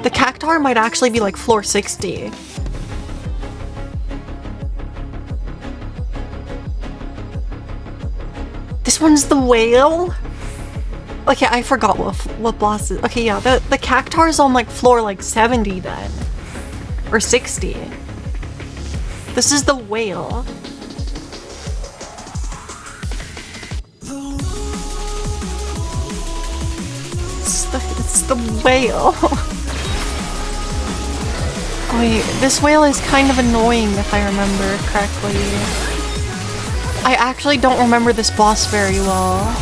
The Cactuar might actually be like floor 60. This one's the whale? Okay, I forgot what boss is. Okay, yeah, the Cactuar's on like floor like 70 then. Or 60. This is the whale. It's the whale. Wait, this whale is kind of annoying if I remember correctly. I actually don't remember this boss very well.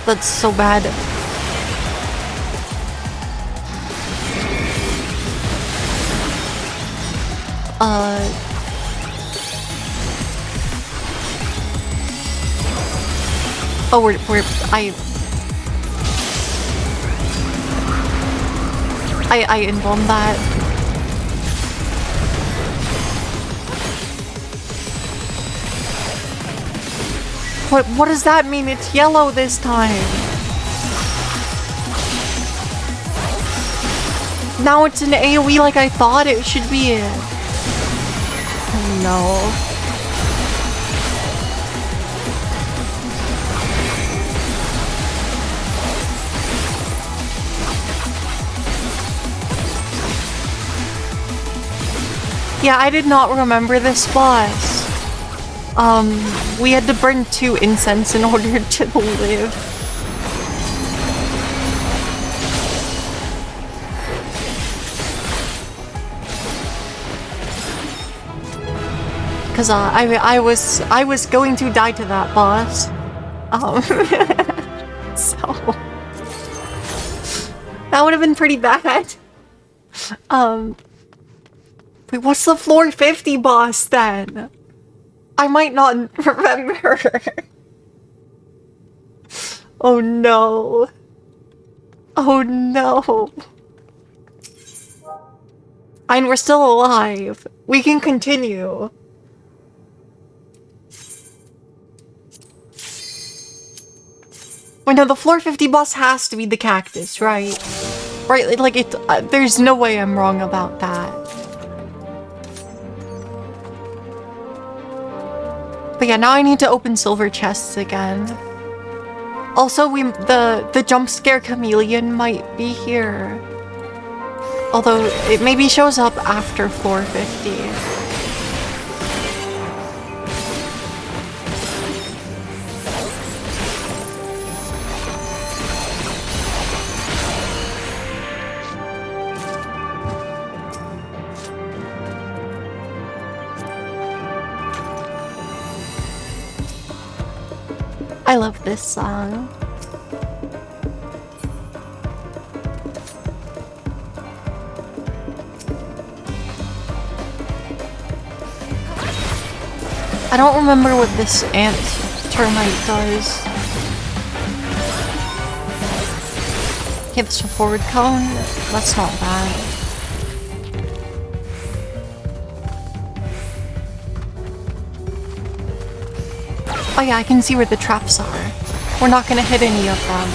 That's so bad. Oh, I invuln that. What does that mean? It's yellow this time. Now it's an AoE like I thought it should be. Oh no. Yeah, I did not remember this boss. We had to burn 2 incense in order to live. Cause I was going to die to that boss. So that would have been pretty bad. Wait, what's the floor 50 boss then? I might not remember. Oh no. Oh no. And we're still alive. We can continue. Wait, no, the floor 50 boss has to be the cactus, right? Right, like it. There's no way I'm wrong about that. But yeah, now I need to open silver chests again. Also, the jump scare chameleon might be here. Although it maybe shows up after floor 50. I love this song. I don't remember what this ant termite does. Gives a forward cone. That's not bad. Oh yeah, I can see where the traps are. We're not gonna hit any of them.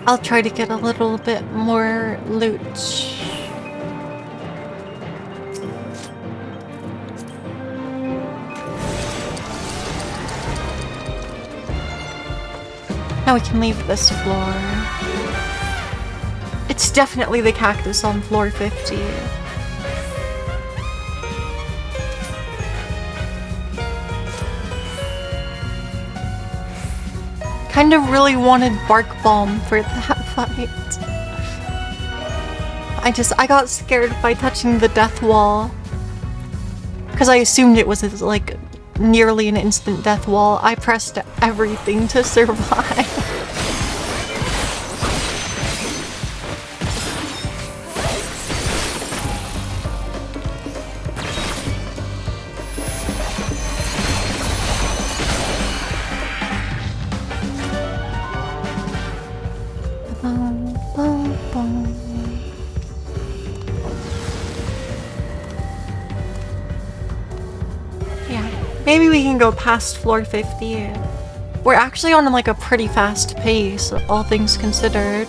I'll try to get a little bit more loot. Now we can leave this floor. It's definitely the cactus on floor 50. Kind of really wanted bark bomb for that fight. I got scared by touching the death wall. Because I assumed it was like nearly an instant death wall. I pressed everything to survive. Maybe we can go past floor 50. We're actually on like a pretty fast pace, all things considered.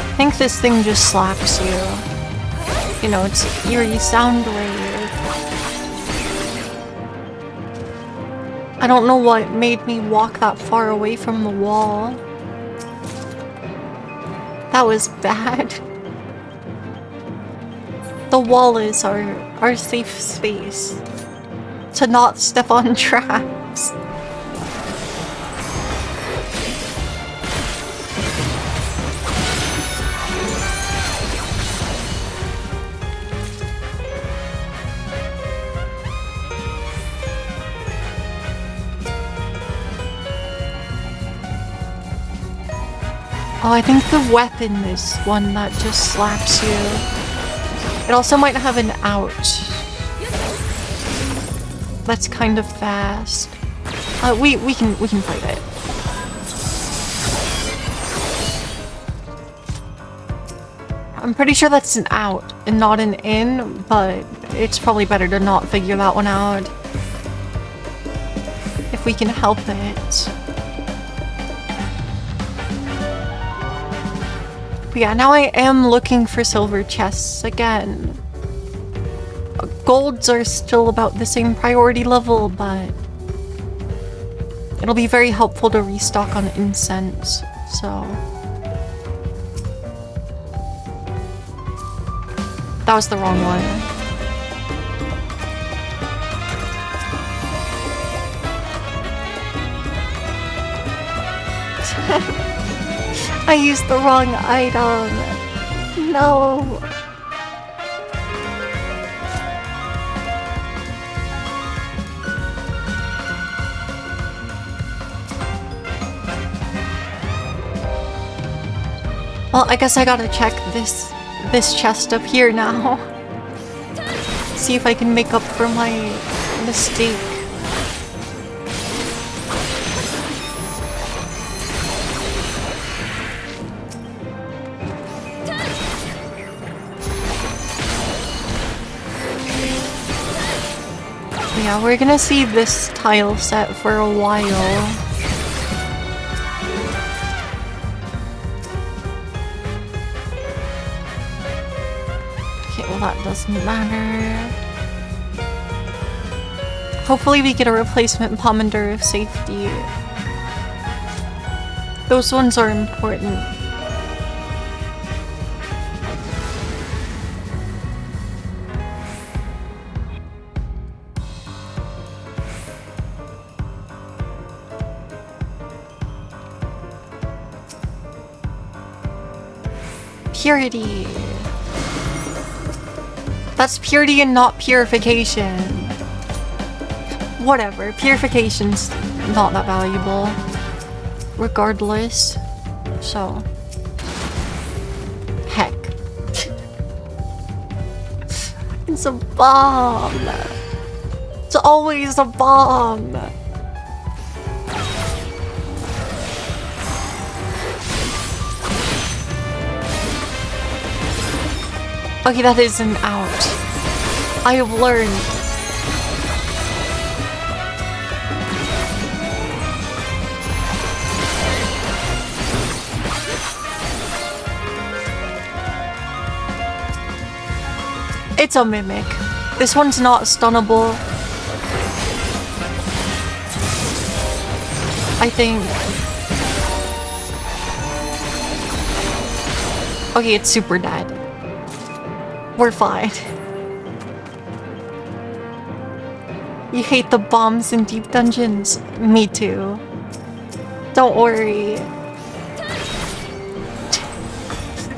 I think this thing just slaps you. You know, it's eerie sound wave. I don't know what made me walk that far away from the wall. That was bad. The wall is our safe space to not step on traps. Oh, I think the weapon is one that just slaps you. It also might have an ouch. That's kind of fast. We can fight it. I'm pretty sure that's an out and not an in, but it's probably better to not figure that one out if we can help it. But yeah, now I am looking for silver chests again. Golds are still about the same priority level, but it'll be very helpful to restock on incense, so. That was the wrong one. I used the wrong item. No. Well, I guess I gotta check this chest up here now. See if I can make up for my mistake. Yeah, we're gonna see this tile set for a while. Okay, well that doesn't matter. Hopefully we get a replacement pomander of safety. Those ones are important. Purity. That's purity and not purification. Whatever, purification's not that valuable. Regardless. So. Heck. It's a bomb. It's always a bomb. Okay, that is an out. I have learned. It's a mimic. This one's not stunnable. I think. Okay, it's super dead. We're fine. You hate the bombs in deep dungeons? Me too. Don't worry.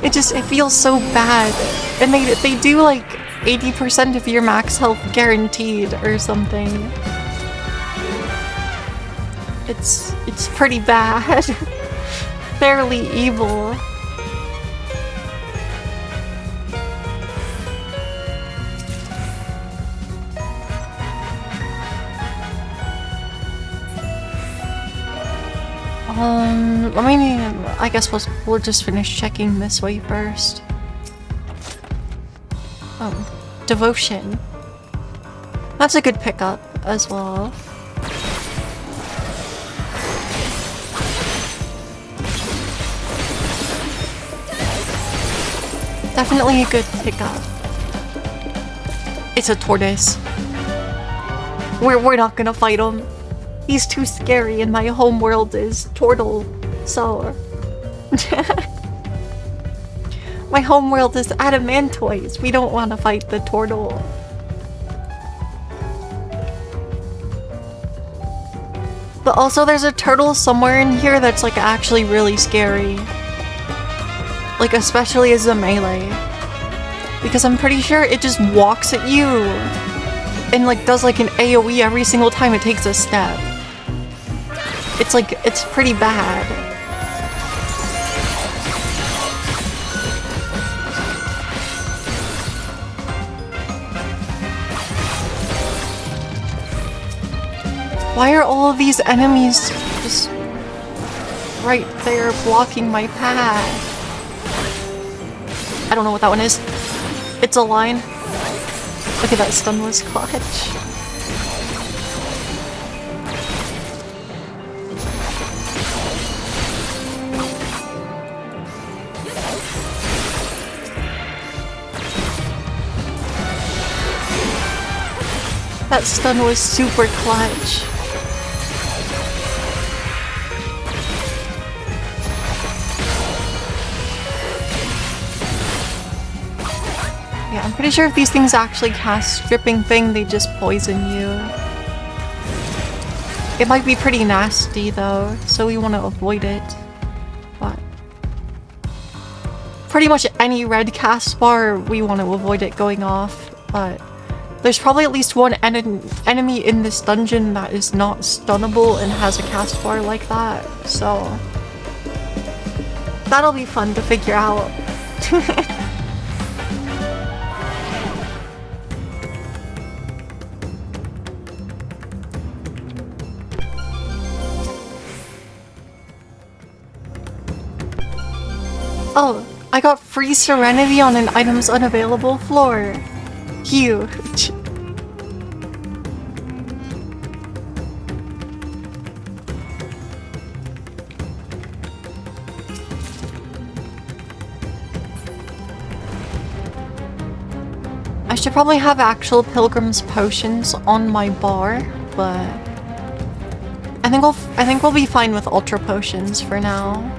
It feels so bad. And they do like 80% of your max health guaranteed or something. It's pretty bad. Fairly evil. I guess we'll just finish checking this way first. Oh, devotion. That's a good pickup as well. Definitely a good pickup. It's a tortoise. We're not gonna fight him. He's too scary and my homeworld is turtle, so... My homeworld is adamantoids. We don't want to fight the turtle. But also there's a turtle somewhere in here that's like actually really scary. Like especially as a melee. Because I'm pretty sure it just walks at you. And like does like an AoE every single time it takes a step. It's pretty bad. Why are all of these enemies just right there blocking my path? I don't know what that one is. It's a line. Okay, that stun was clutch. That stun was super clutch. Yeah, I'm pretty sure if these things actually cast stripping thing, they just poison you. It might be pretty nasty though, so we want to avoid it. But pretty much any red cast bar, we want to avoid it going off, but there's probably at least one enemy in this dungeon that is not stunnable and has a cast bar like that, so that'll be fun to figure out. Oh, I got free Serenity on an items unavailable floor. Huge. I should probably have actual Pilgrims potions on my bar, but I think we'll be fine with ultra potions for now.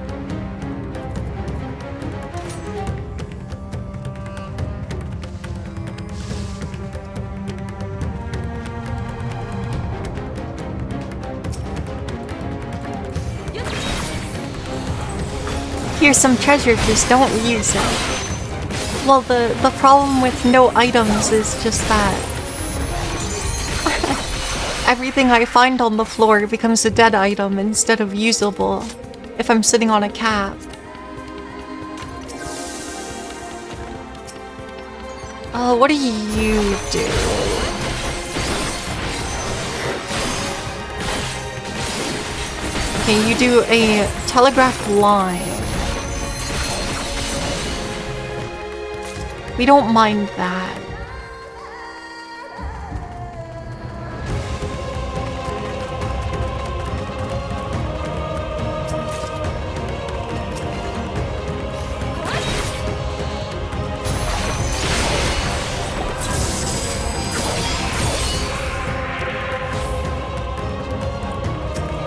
Here's some treasure, just don't use it. Well, the problem with no items is just that everything I find on the floor becomes a dead item instead of usable if I'm sitting on a cap. What do you do? Okay, you do a telegraph line. We don't mind that.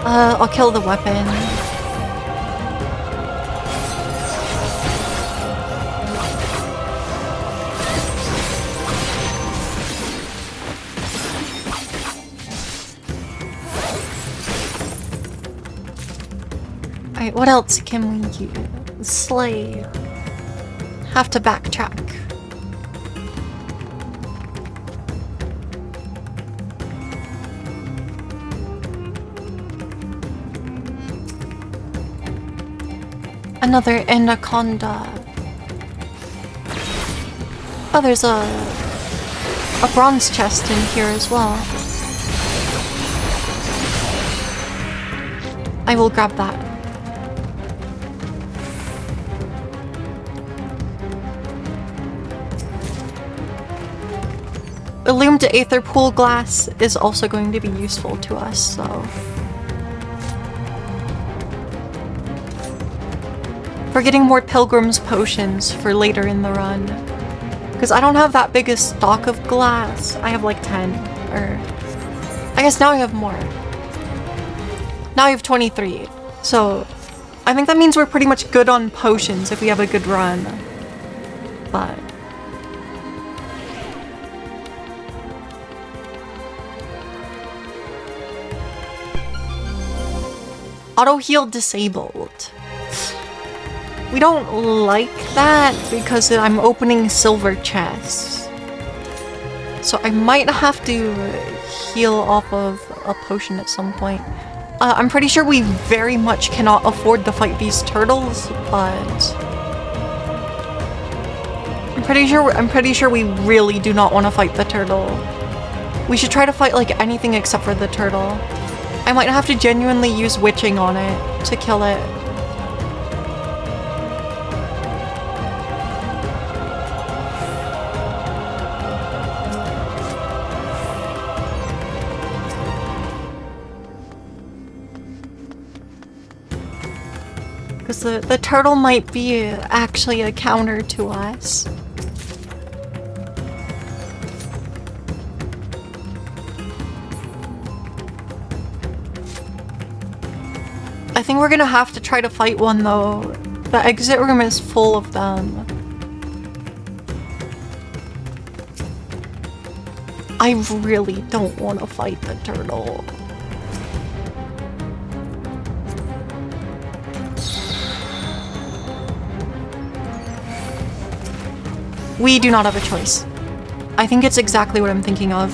I'll kill the weapon. Alright, what else can we use? Slay. Have to backtrack. Another anaconda. Oh, there's a bronze chest in here as well. I will grab that. Illumined aether pool glass is also going to be useful to us, so... We're getting more Pilgrims potions for later in the run. Because I don't have that big a stock of glass. I have like 10, or... I guess now I have more. Now I have 23. So, I think that means we're pretty much good on potions if we have a good run. But... Auto heal disabled. We don't like that because I'm opening silver chests. So I might have to heal off of a potion at some point. I'm pretty sure we very much cannot afford to fight these turtles, but I'm pretty sure we really do not want to fight the turtle. We should try to fight like anything except for the turtle. I might have to genuinely use witching on it to kill it. Because the turtle might be actually a counter to us. I think we're gonna have to try to fight one though. The exit room is full of them. I really don't want to fight the turtle. We do not have a choice. I think it's exactly what I'm thinking of.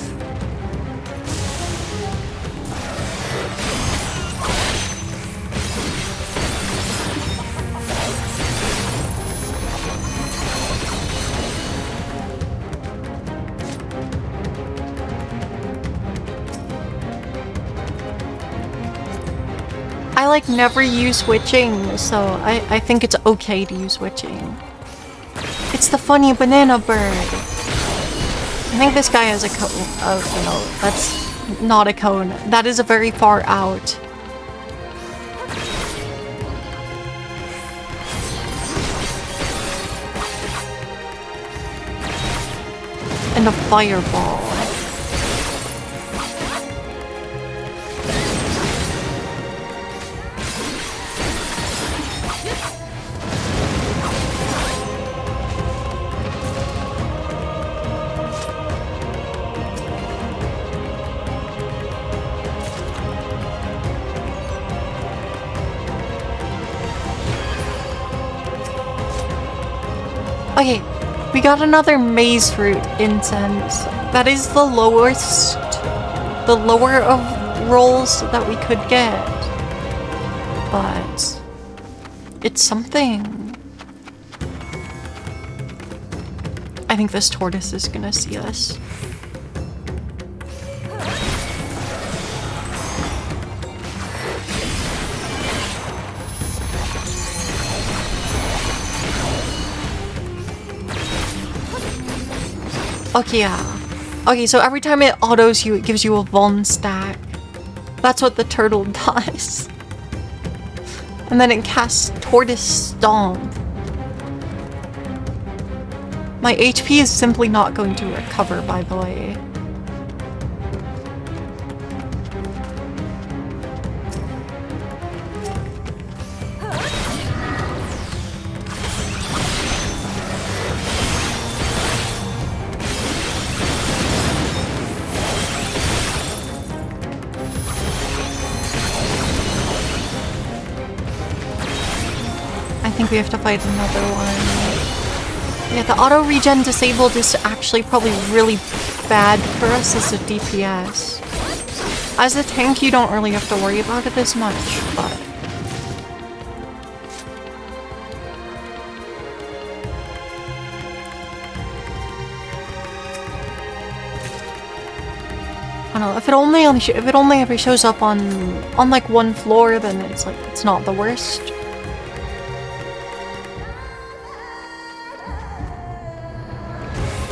I like never use witching, so I think it's okay to use witching. It's the funny banana bird. I think this guy has a cone. Oh, no, that's not a cone. That is a very far out. And a fireball. Okay, we got another maze fruit incense. That is the lowest, the lower of rolls that we could get. But it's something. I think this tortoise is gonna see us. Okay, yeah. Okay, so every time it autos you, it gives you a vuln stack. That's what the turtle does. And then it casts Tortoise Stomp. My HP is simply not going to recover, by the way. think we have to fight another one. Yeah, the auto regen disabled is actually probably really bad for us as a DPS. As a tank, you don't really have to worry about it as much, but... I don't know, if it only ever shows up on like one floor, then it's like, it's not the worst.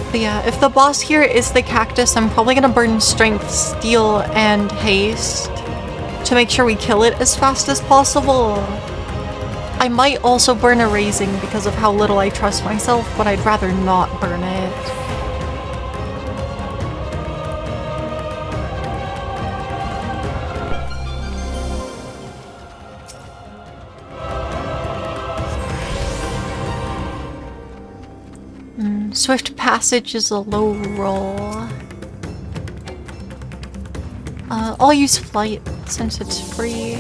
But yeah, if the boss here is the cactus, I'm probably gonna burn strength, steel, and haste to make sure we kill it as fast as possible. I might also burn a raising because of how little I trust myself, but I'd rather not burn it. Swift passage is a low roll. I'll use flight since it's free.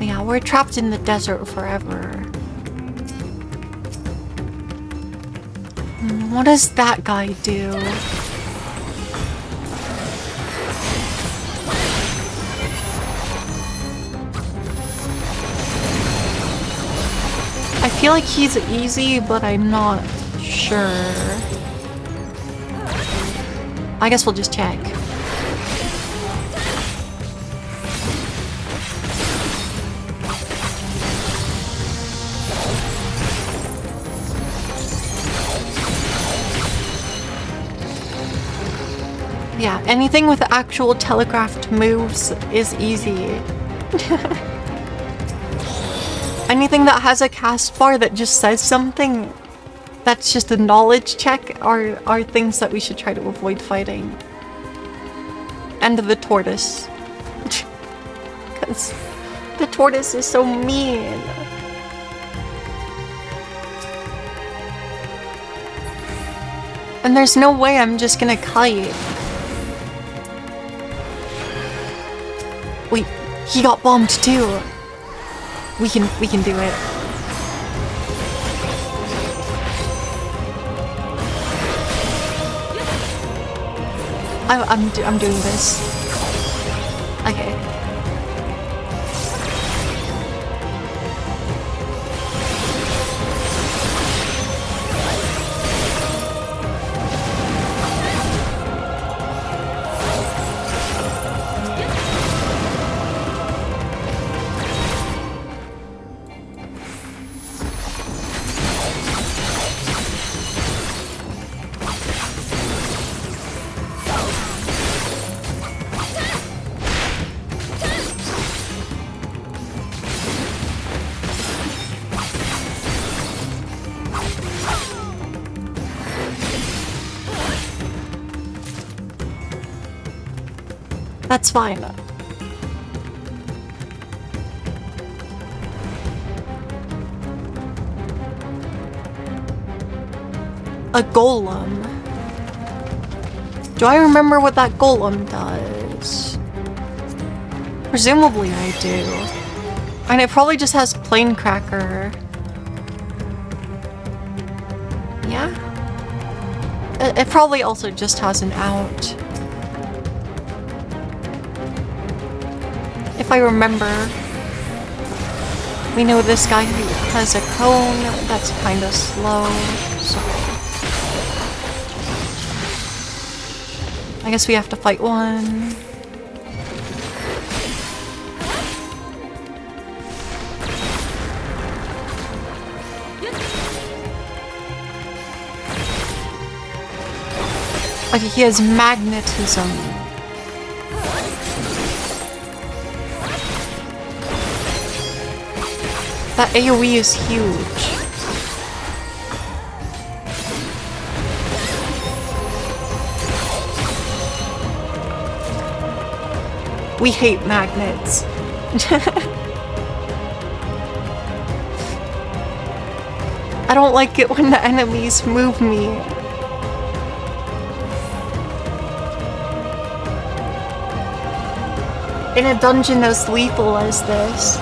Yeah, we're trapped in the desert forever. What does that guy do? I feel like he's easy, but I'm not sure. I guess we'll just check. Yeah, anything with actual telegraphed moves is easy. Anything that has a cast bar that just says something that's just a knowledge check are things that we should try to avoid fighting. And the tortoise. Because the tortoise is so mean. And there's no way I'm just gonna kite. Wait, he got bombed too. We can do it. I'm doing this. Okay. That's fine. A golem. Do I remember what that golem does? Presumably I do. And it probably just has plain cracker. Yeah? It probably also just has an out. If I remember, we know this guy who has a cone that's kind of slow, so I guess we have to fight one. Okay, he has magnetism. That AoE is huge. We hate magnets. I don't like it when the enemies move me. in a dungeon as lethal as this.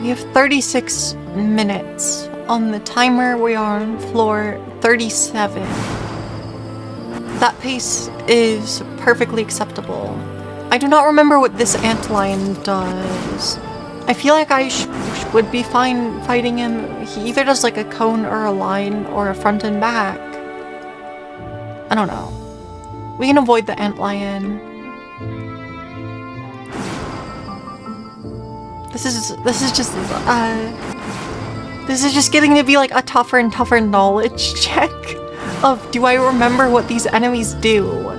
We have 36 minutes on the timer. We are on floor 37. That pace is perfectly acceptable. I do not remember what this antlion does. I feel like I would be fine fighting him. He either does like a cone or a line or a front and back. I don't know. We can avoid the antlion. This is just getting to be like a tougher and tougher knowledge check of, do I remember what these enemies do?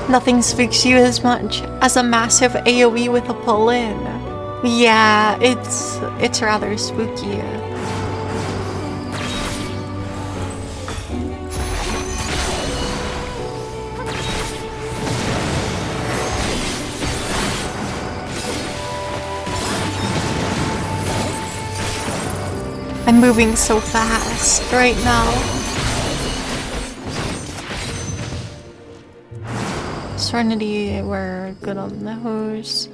Nothing spooks you as much as a massive AoE with a pull-in. Yeah, it's rather spooky. I'm moving so fast right now. Serenity, we're good on those.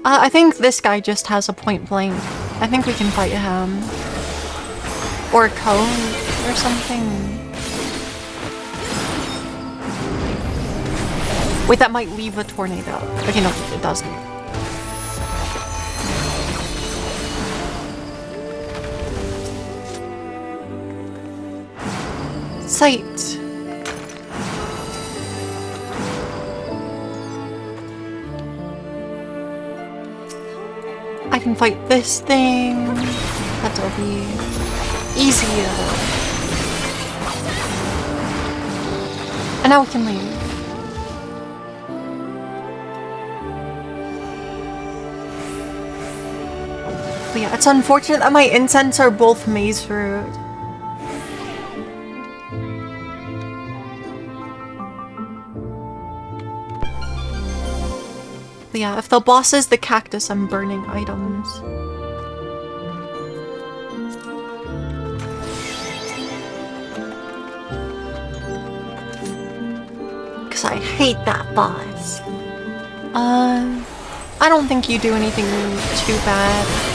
I think this guy just has a point blank. I think we can fight him. Or a cone or something. Wait, that might leave a tornado. Okay, no, it doesn't. Sight. I can fight this thing. That'll be easier. And now we can leave. But yeah, it's unfortunate that my incense are both maze fruit. But yeah, if the boss is the cactus, I'm burning items. Because I hate that boss. I don't think you do anything too bad.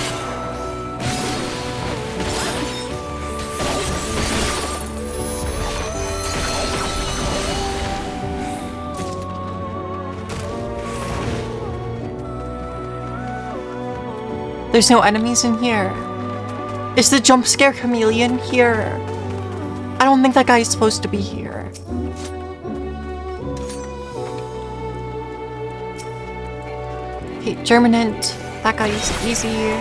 There's no enemies in here. Is the jump scare chameleon here? I don't think that guy is supposed to be here. Okay, Germinant. That guy is easy.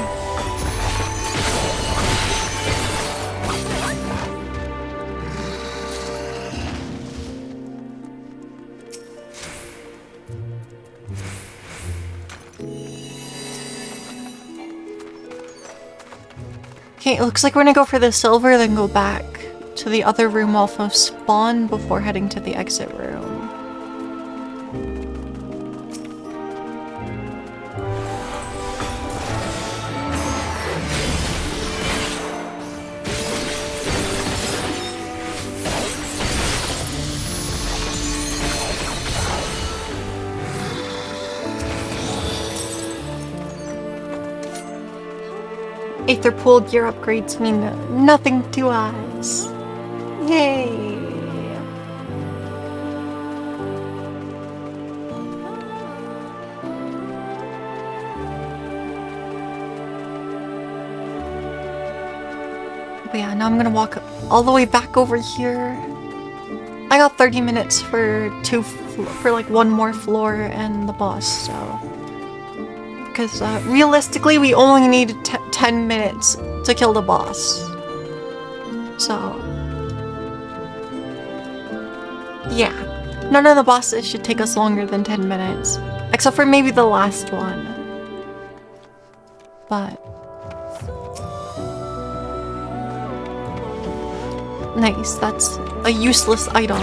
Okay, it looks like we're gonna go for the silver, then go back to the other room off of spawn before heading to the exit room. Aether pool gear upgrades mean nothing to us. Yay! But yeah, now I'm gonna walk all the way back over here. I got 30 minutes for like one more floor and the boss, so... Because realistically, we only need 10 minutes to kill the boss. So... yeah. None of the bosses should take us longer than 10 minutes. Except for maybe the last one. But... nice, that's a useless item.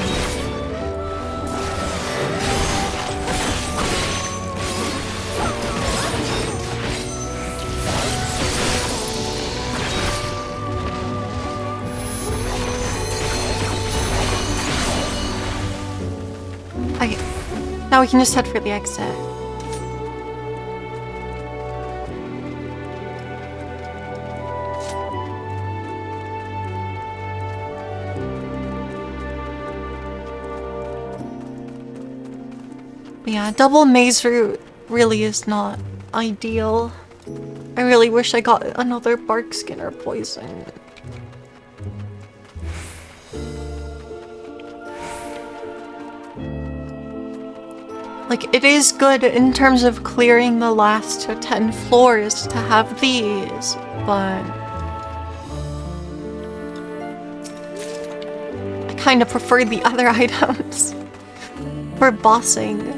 Okay, now we can just head for the exit. But yeah, double maze route really is not ideal. I really wish I got another bark skinner poison. Like, it is good in terms of clearing the last 10 floors to have these, but... I kind of prefer the other items for bossing.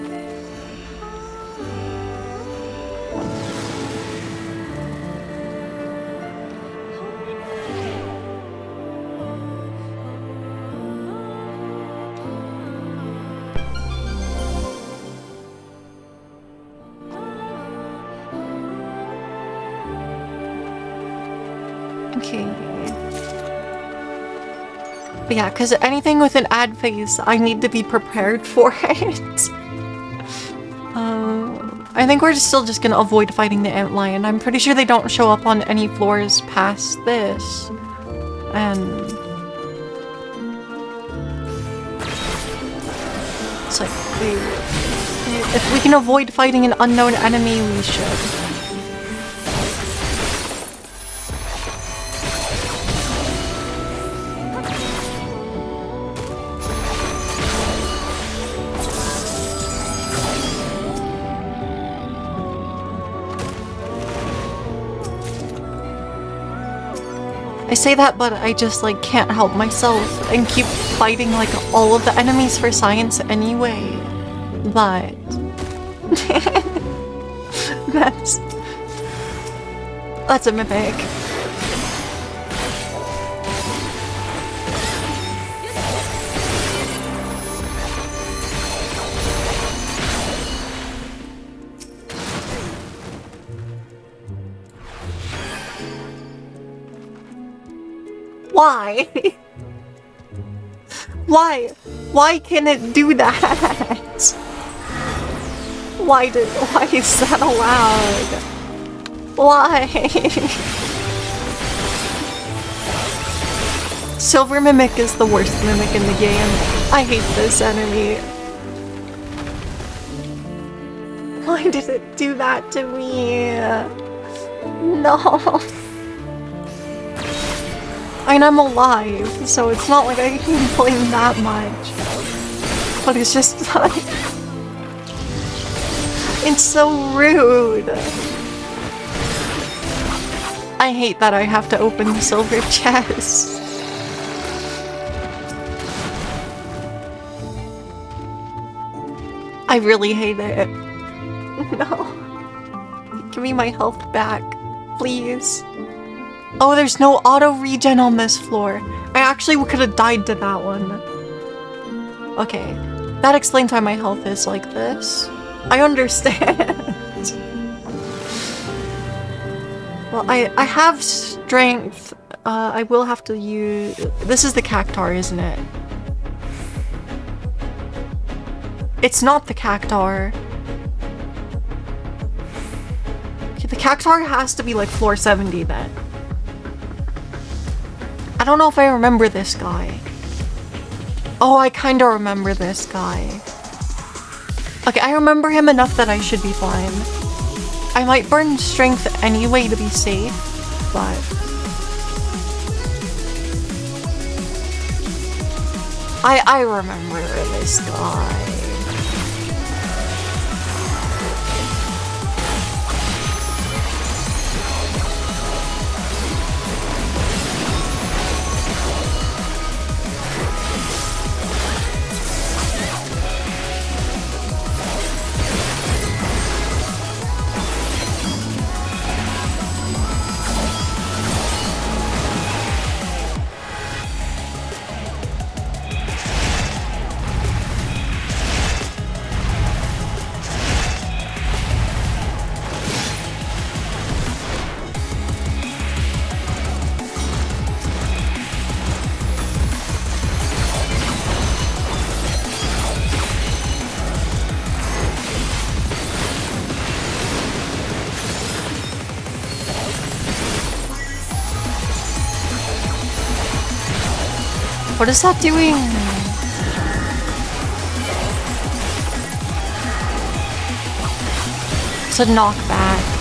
Okay. But yeah, because anything with an ad phase, I need to be prepared for it. I think we're still just gonna avoid fighting the antlion. I'm pretty sure they don't show up on any floors past this. And... it's like, if we can avoid fighting an unknown enemy, we should. I say that, but I just like can't help myself and keep fighting like all of the enemies for science anyway. But that's a mimic. Why? Why? Why can it do that? Why is that allowed? Why? Silver Mimic is the worst mimic in the game. I hate this enemy. Why did it do that to me? No. And I'm alive, so it's not like I can complain that much. But it's just like... it's so rude. I hate that I have to open the silver chest. I really hate it. No. Give me my health back, please. Oh, there's no auto regen on this floor. I actually could have died to that one. Okay, that explains why my health is like this. I understand. Well, I have strength. I will have to use... this is the cactar, isn't it? It's not the cactar. Okay, the cactar has to be like floor 70 then. I don't know if I remember this guy. Oh, I kinda remember this guy. Okay, I remember him enough that I should be fine. I might burn strength anyway to be safe, but... I remember this guy. What is that doing? It's a knockback.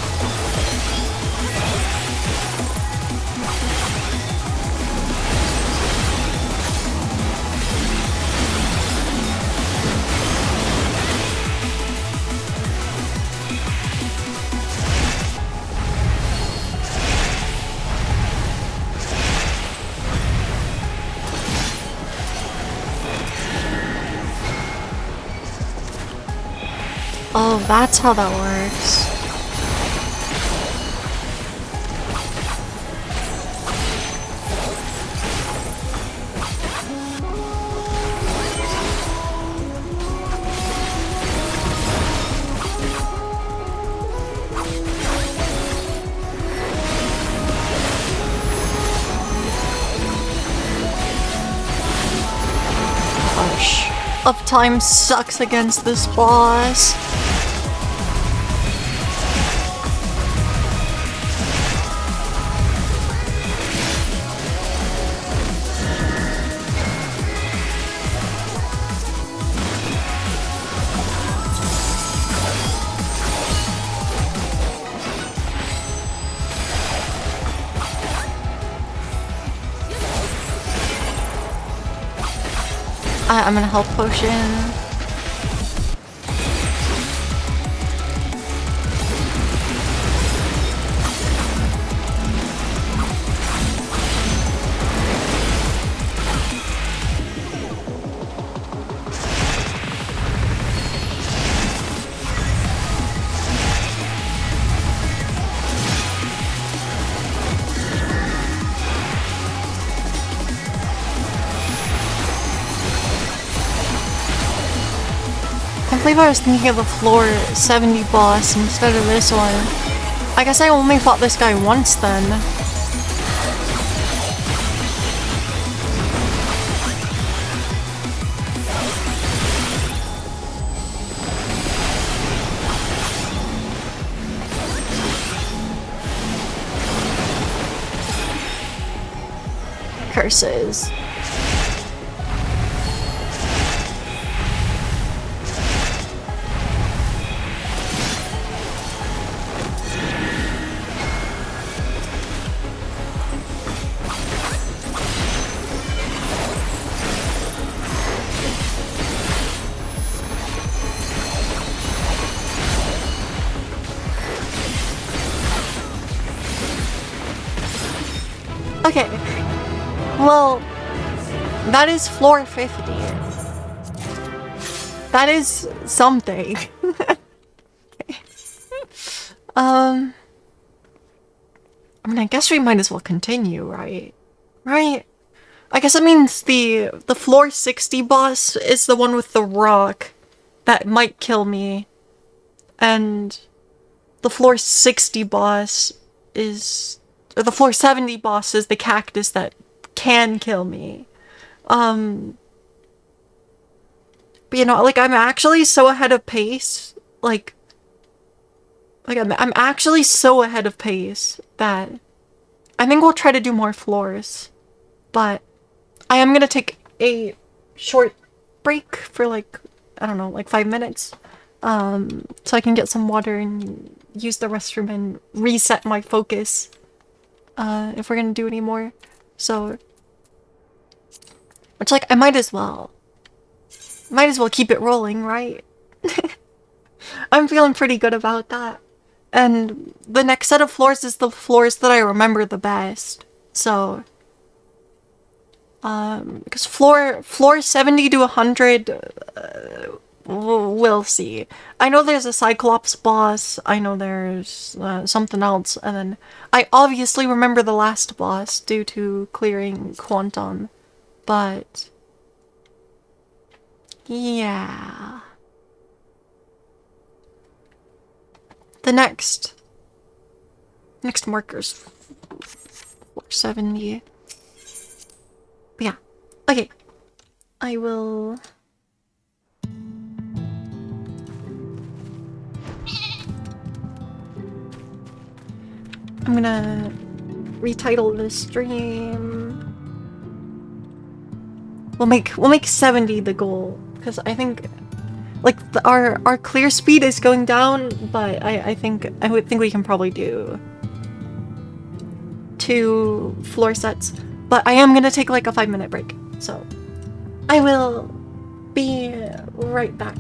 Oh, that's how that works. Gosh. Uptime sucks against this boss. I'm gonna health potion. I believe I was thinking of the floor 70 boss instead of this one. I guess I only fought this guy once then. Curses. Okay, well, that is floor 50. That is something. I mean, I guess we might as well continue, right? Right? I guess that means the floor 60 boss is the one with the rock that might kill me. And the floor 60 boss is... Or the floor 70 boss is the cactus that can kill me. But you know, like, I'm actually so ahead of pace. Like I'm actually so ahead of pace that I think we'll try to do more floors. But I am gonna take a short break for like, I don't know, like 5 minutes. So I can get some water and use the restroom and reset my focus. If we're gonna do any more. So, which, like, I might as well. Might as well keep it rolling, right? I'm feeling pretty good about that. And the next set of floors is the floors that I remember the best. So, because floor 70 to 100, we'll see. I know there's a Cyclops boss. I know there's something else, and then I obviously remember the last boss due to clearing Quantum, but yeah. The next marker's 470. But yeah. Okay. I will. I'm gonna retitle this stream. We'll make 70 the goal, because I think like our clear speed is going down, but I would think we can probably do 2 floor sets. But I am gonna take like a 5-minute break, so I will be right back.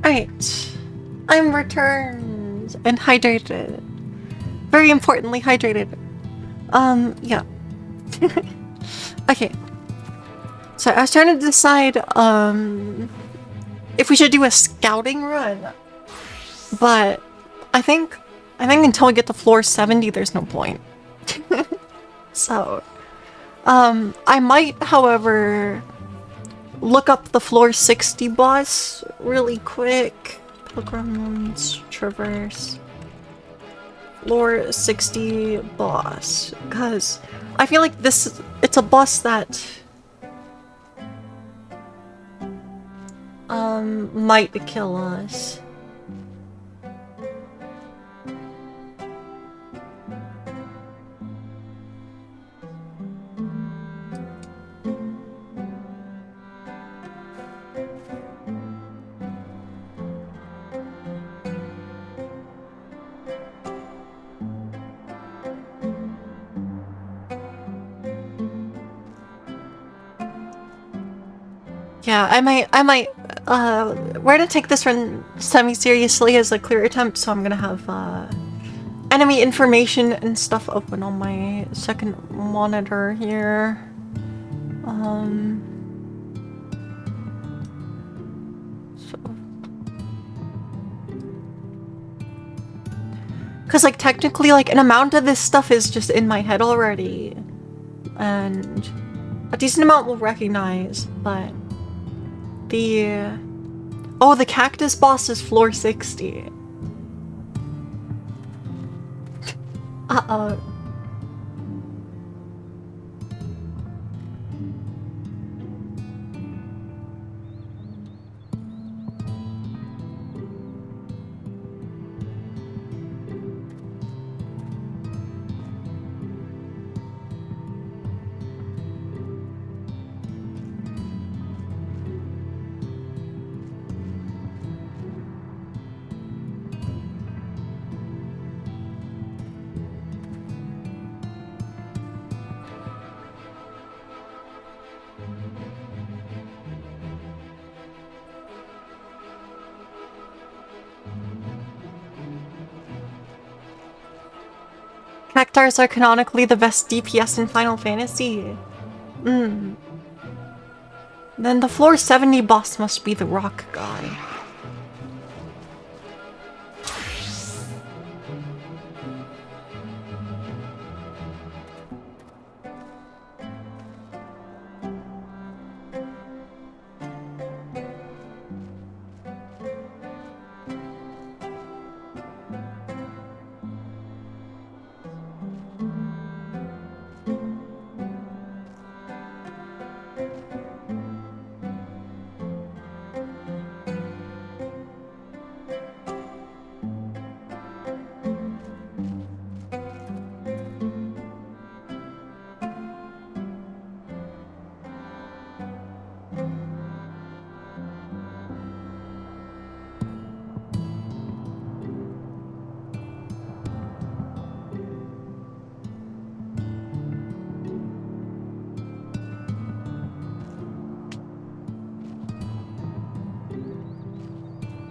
Alright. I'm returned and hydrated. Very importantly, hydrated. Yeah. Okay. So I was trying to decide, if we should do a scouting run. But I think until we get to floor 70, there's no point. So, I might, however, look up the floor 60 boss really quick. Pilgrims, Traverse. Floor 60 boss. Because I feel like it's a boss that might kill us. Yeah, I might, we're gonna take this run semi-seriously as a clear attempt, so I'm gonna have, enemy information and stuff open on my second monitor here. So... Cause, like, technically, like, an amount of this stuff is just in my head already. And a decent amount will recognize, but the... Oh, the cactus boss is floor 60. Uh-oh. Cactars are canonically the best DPS in Final Fantasy. Then the floor 70 boss must be the rock guy.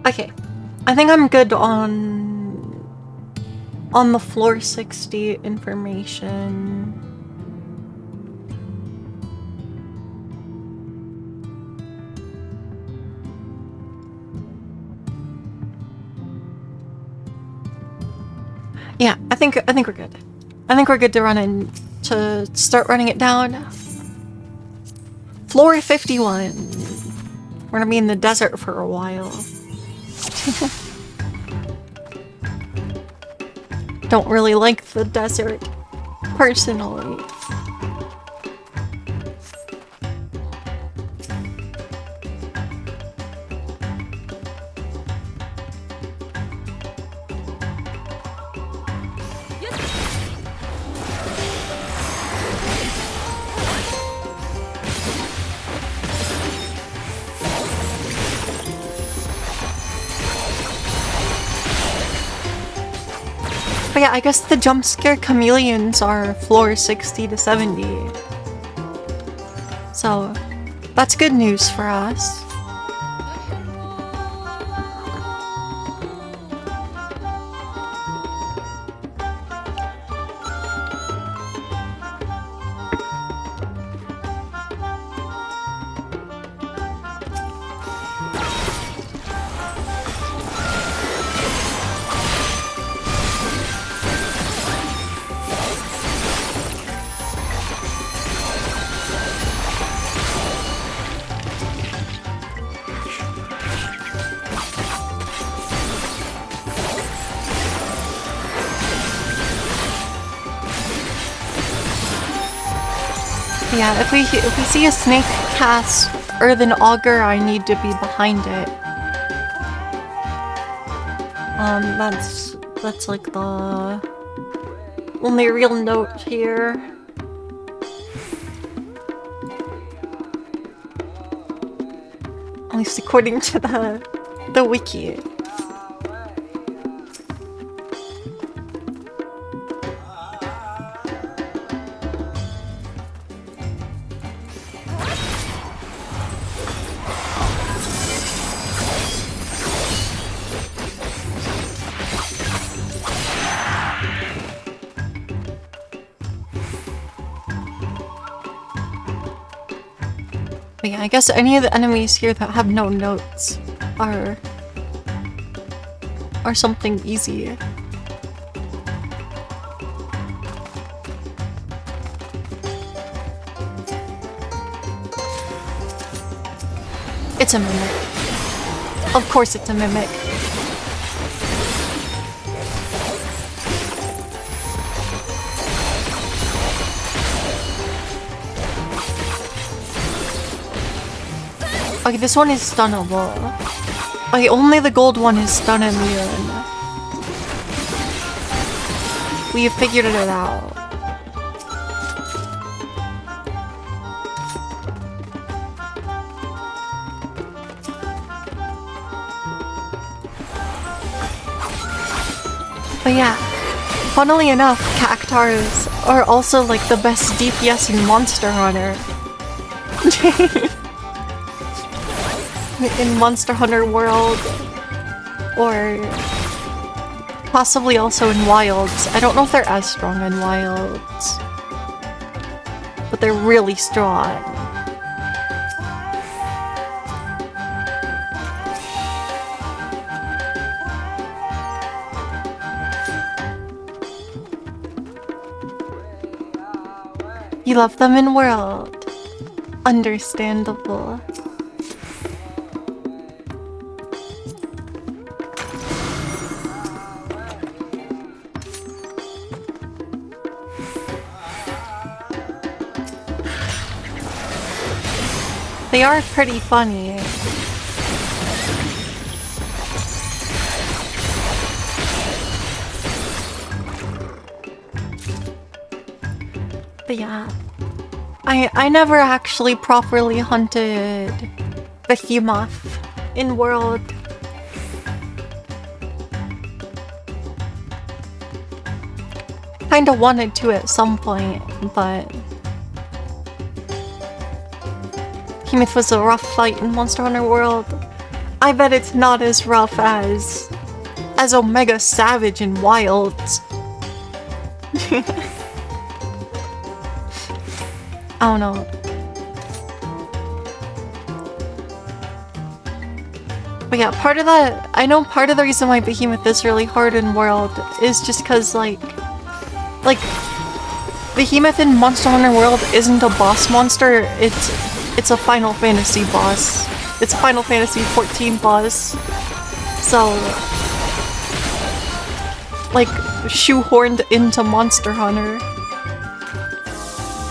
Okay, I think I'm good on the floor 60 information. Yeah, I think we're good. I think we're good to start running it down. Floor 51. We're gonna be in the desert for a while. Don't really like the desert, personally. But yeah, I guess the jump scare chameleons are floor 60 to 70. So, that's good news for us. Yeah, if we see a snake cast Earthen Augur, I need to be behind it. That's like the only real note here. At least according to the wiki. But yeah, I guess any of the enemies here that have no notes are something easy. It's a mimic. Of course it's a mimic. Okay, this one is stunnable. Okay, only the gold one is stun immune. We have figured it out. But yeah, funnily enough, cactars are also like the best DPS in Monster Hunter. In Monster Hunter World, or possibly also in Wilds. I don't know if they're as strong in Wilds, but they're really strong. You love them in World. Understandable. They are pretty funny. But yeah, I never actually properly hunted Behemoth in World. Kinda wanted to at some point, but Behemoth was a rough fight in Monster Hunter World. I bet it's not as rough as Omega Savage in Wilds. I don't know. But yeah, part of that, I know part of the reason why Behemoth is really hard in World is just because like Behemoth in Monster Hunter World isn't a boss monster, it's a Final Fantasy boss. It's a Final Fantasy 14 boss. So like shoehorned into Monster Hunter.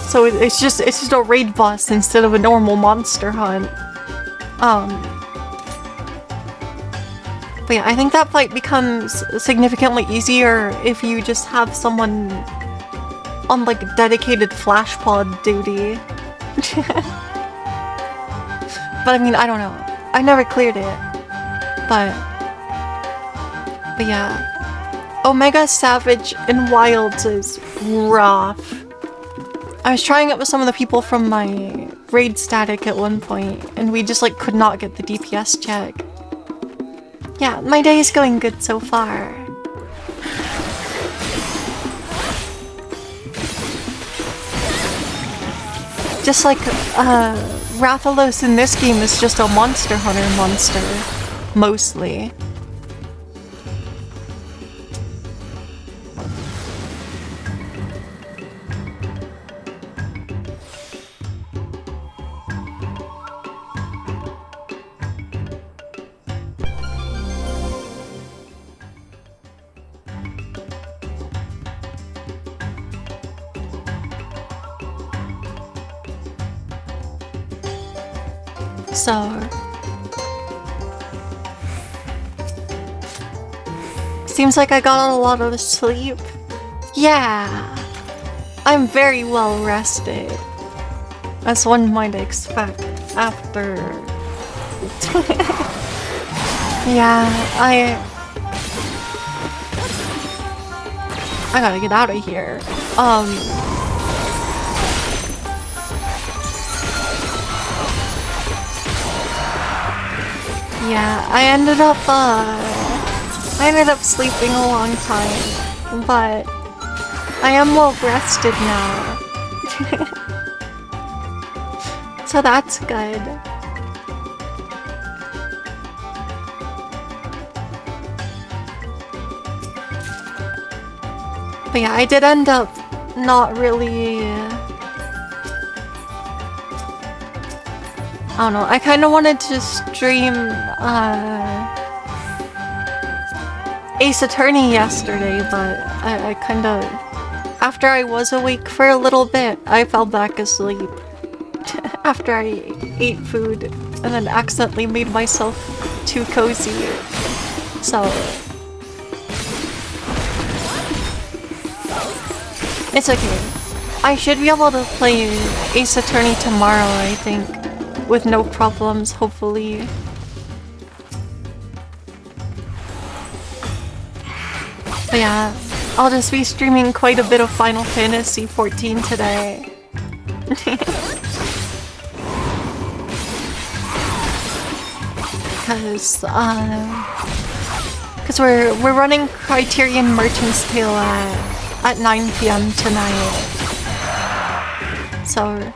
So it's just a raid boss instead of a normal monster hunt. But yeah, I think that fight becomes significantly easier if you just have someone on like dedicated flash pod duty. But I mean, I don't know. I never cleared it. But yeah. Omega Savage in Wilds is rough. I was trying it with some of the people from my raid static at one point, and we just like could not get the DPS check. Yeah, my day is going good so far. Just like, Rathalos in this game is just a Monster Hunter monster, mostly. So seems like I got a lot of sleep. Yeah, I'm very well rested, as one might expect after. Yeah, I gotta get out of here. Yeah, I ended up sleeping a long time, but I am well rested now. So that's good. But yeah, I did end up not really I don't know, I kind of wanted to stream Ace Attorney yesterday, but I kind of... After I was awake for a little bit, I fell back asleep. After I ate food, and then accidentally made myself too cozy. So... it's okay. I should be able to play Ace Attorney tomorrow, I think. With no problems, hopefully. But yeah, I'll just be streaming quite a bit of Final Fantasy XIV today. Because we're running Criterion Merchant's Tale at 9 PM tonight. So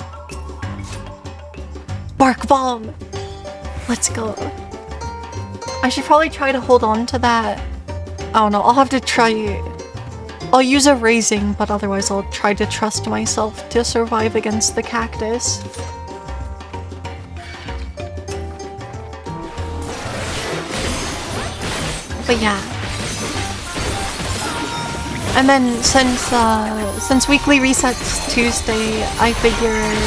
Bark Bomb! Let's go. I should probably try to hold on to that. I don't know, I'll have to try... I'll use a raising, but otherwise I'll try to trust myself to survive against the cactus. But yeah. And then since weekly resets Tuesday, I figured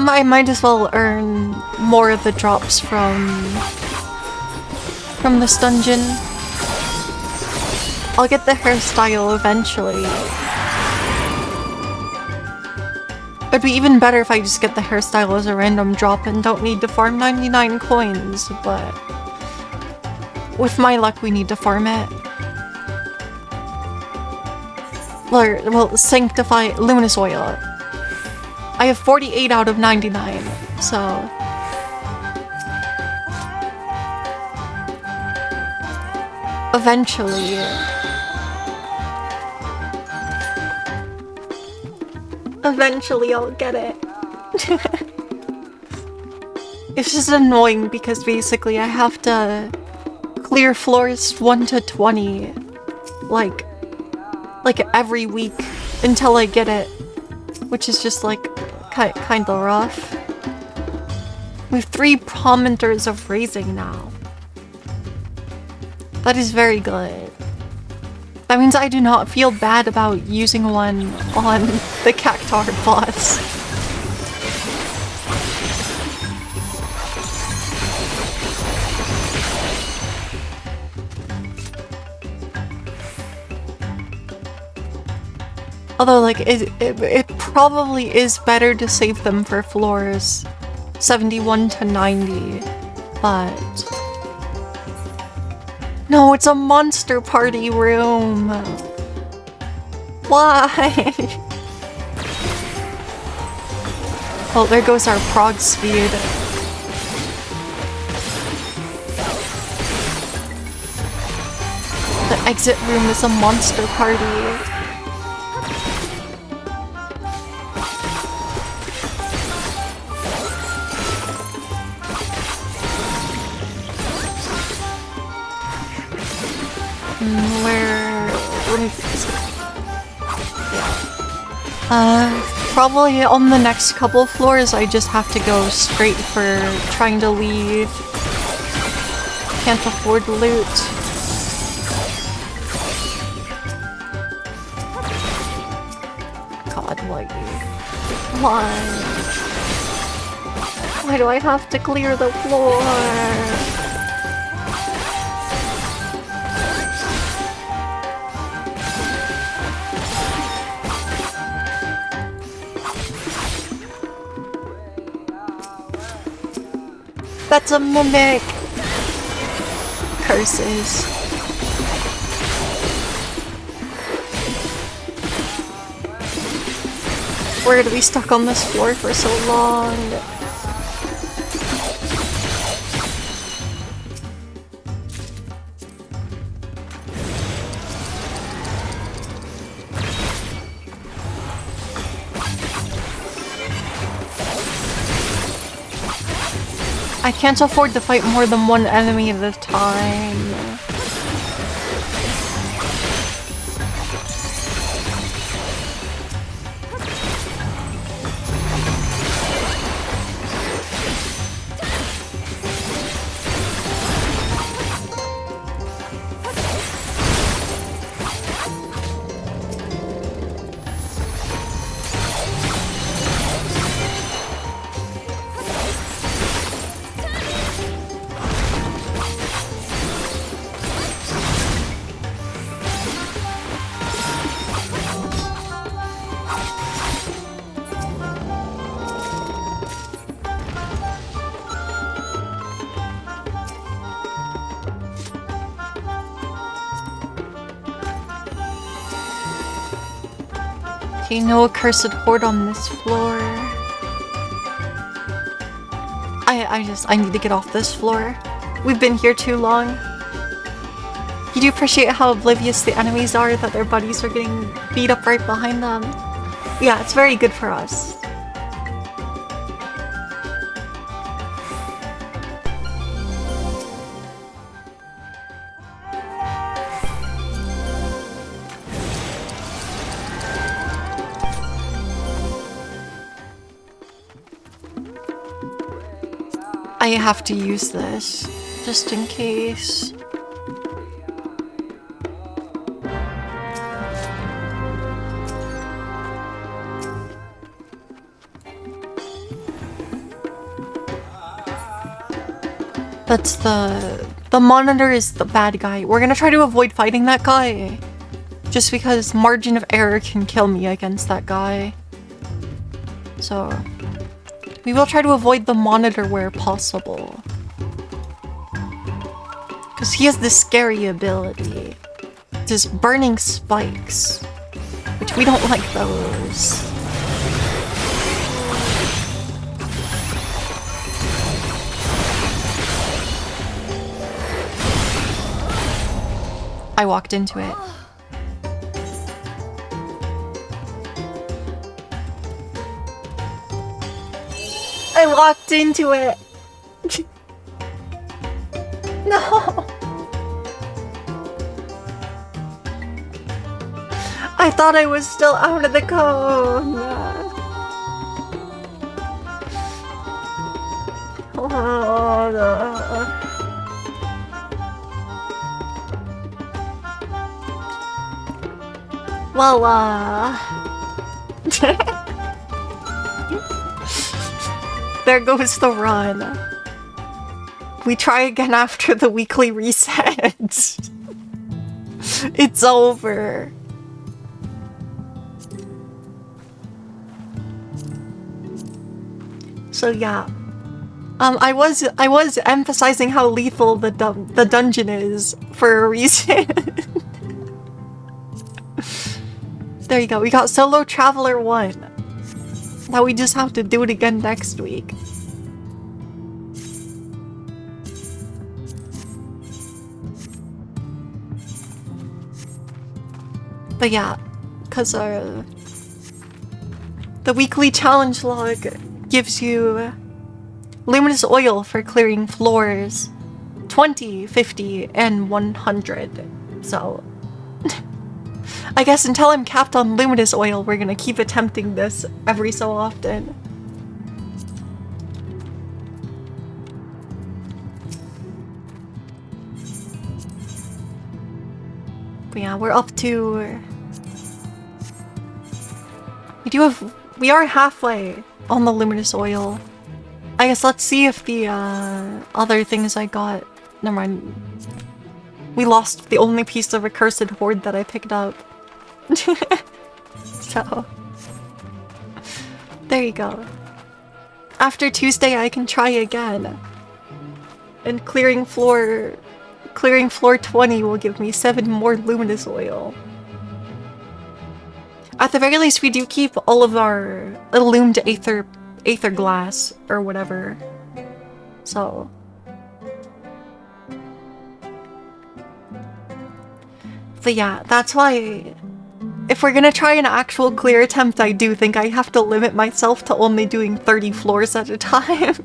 I might as well earn more of the drops from this dungeon. I'll get the hairstyle eventually. It'd be even better if I just get the hairstyle as a random drop and don't need to farm 99 coins, but with my luck we need to farm it. Well, sanctify luminous oil. I have 48 out of 99, so... Eventually. Eventually I'll get it. It's just annoying because basically I have to clear floors 1 to 20 like every week until I get it, which is just like kinda rough. We have 3 promenters of raising now. That is very good. That means I do not feel bad about using one on the Cactar boss. Although, like, it probably is better to save them for floors 71 to 90, but... No, it's a monster party room! Why? Well, there goes our prog speed. The exit room is a monster party. Probably on the next couple floors I just have to go straight for trying to leave. Can't afford loot. God, why? Why? Why do I have to clear the floor? That's a mimic! Curses. We're gonna be stuck on this floor for so long. I can't afford to fight more than one enemy at a time. Okay, no accursed horde on this floor. I need to get off this floor. We've been here too long. You do appreciate how oblivious the enemies are that their buddies are getting beat up right behind them. Yeah, it's very good for us. I have to use this, just in case. That's the monitor is the bad guy. We're gonna try to avoid fighting that guy. Just because margin of error can kill me against that guy. So we will try to avoid the monitor where possible. Because he has this scary ability. Just burning spikes. Which we don't like those. I walked into it. I walked into it. No. I thought I was still out of the cone. Oh, no. Well, there goes the run. We try again after the weekly reset. It's over. So yeah. I was emphasizing how lethal the dungeon is for a reason. There you go, we got Solo Traveler 1. Now we just have to do it again next week. But yeah, because the weekly challenge log gives you luminous oil for clearing floors 20, 50, and 100. So I guess until I'm capped on luminous oil, we're gonna keep attempting this every so often. But yeah, we're up to... We are halfway on the luminous oil. I guess let's see if the other things I got... Never mind. We lost the only piece of accursed horde that I picked up. So... There you go. After Tuesday I can try again. And clearing floor 20 will give me 7 more luminous oil. At the very least, we do keep all of our illumined aether glass or whatever. So. But yeah, that's why if we're gonna try an actual clear attempt, I do think I have to limit myself to only doing 30 floors at a time.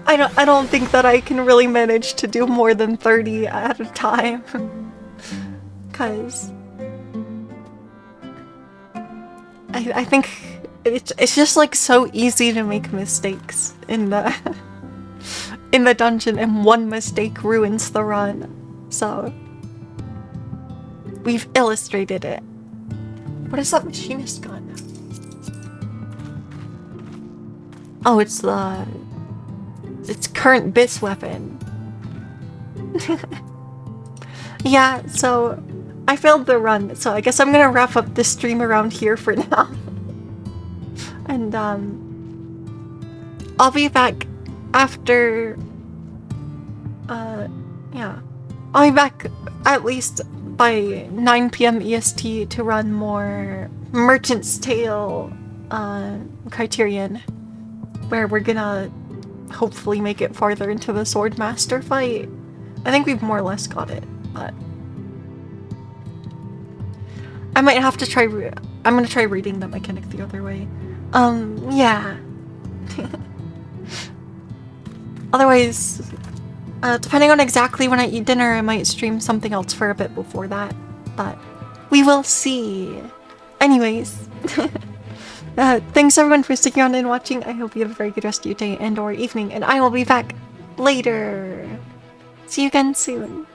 I don't think that I can really manage to do more than 30 at a time. Cause I think it's just like so easy to make mistakes in the in the dungeon, and one mistake ruins the run. So we've illustrated it. What is that machinist gun? Oh, it's current bis weapon. Yeah, so I failed the run, so I guess I'm gonna wrap up this stream around here for now. And I'll be back after yeah. I'll be back at least by 9 p.m. EST to run more Merchant's Tale Criterion, where we're gonna hopefully make it farther into the Swordmaster fight. I think we've more or less got it, but I might have to try. I'm gonna try reading the mechanic the other way. Yeah. Otherwise, depending on exactly when I eat dinner, I might stream something else for a bit before that, but we will see. Anyways, thanks everyone for sticking on and watching. I hope you have a very good rest of your day and or evening, and I will be back later. See you again soon.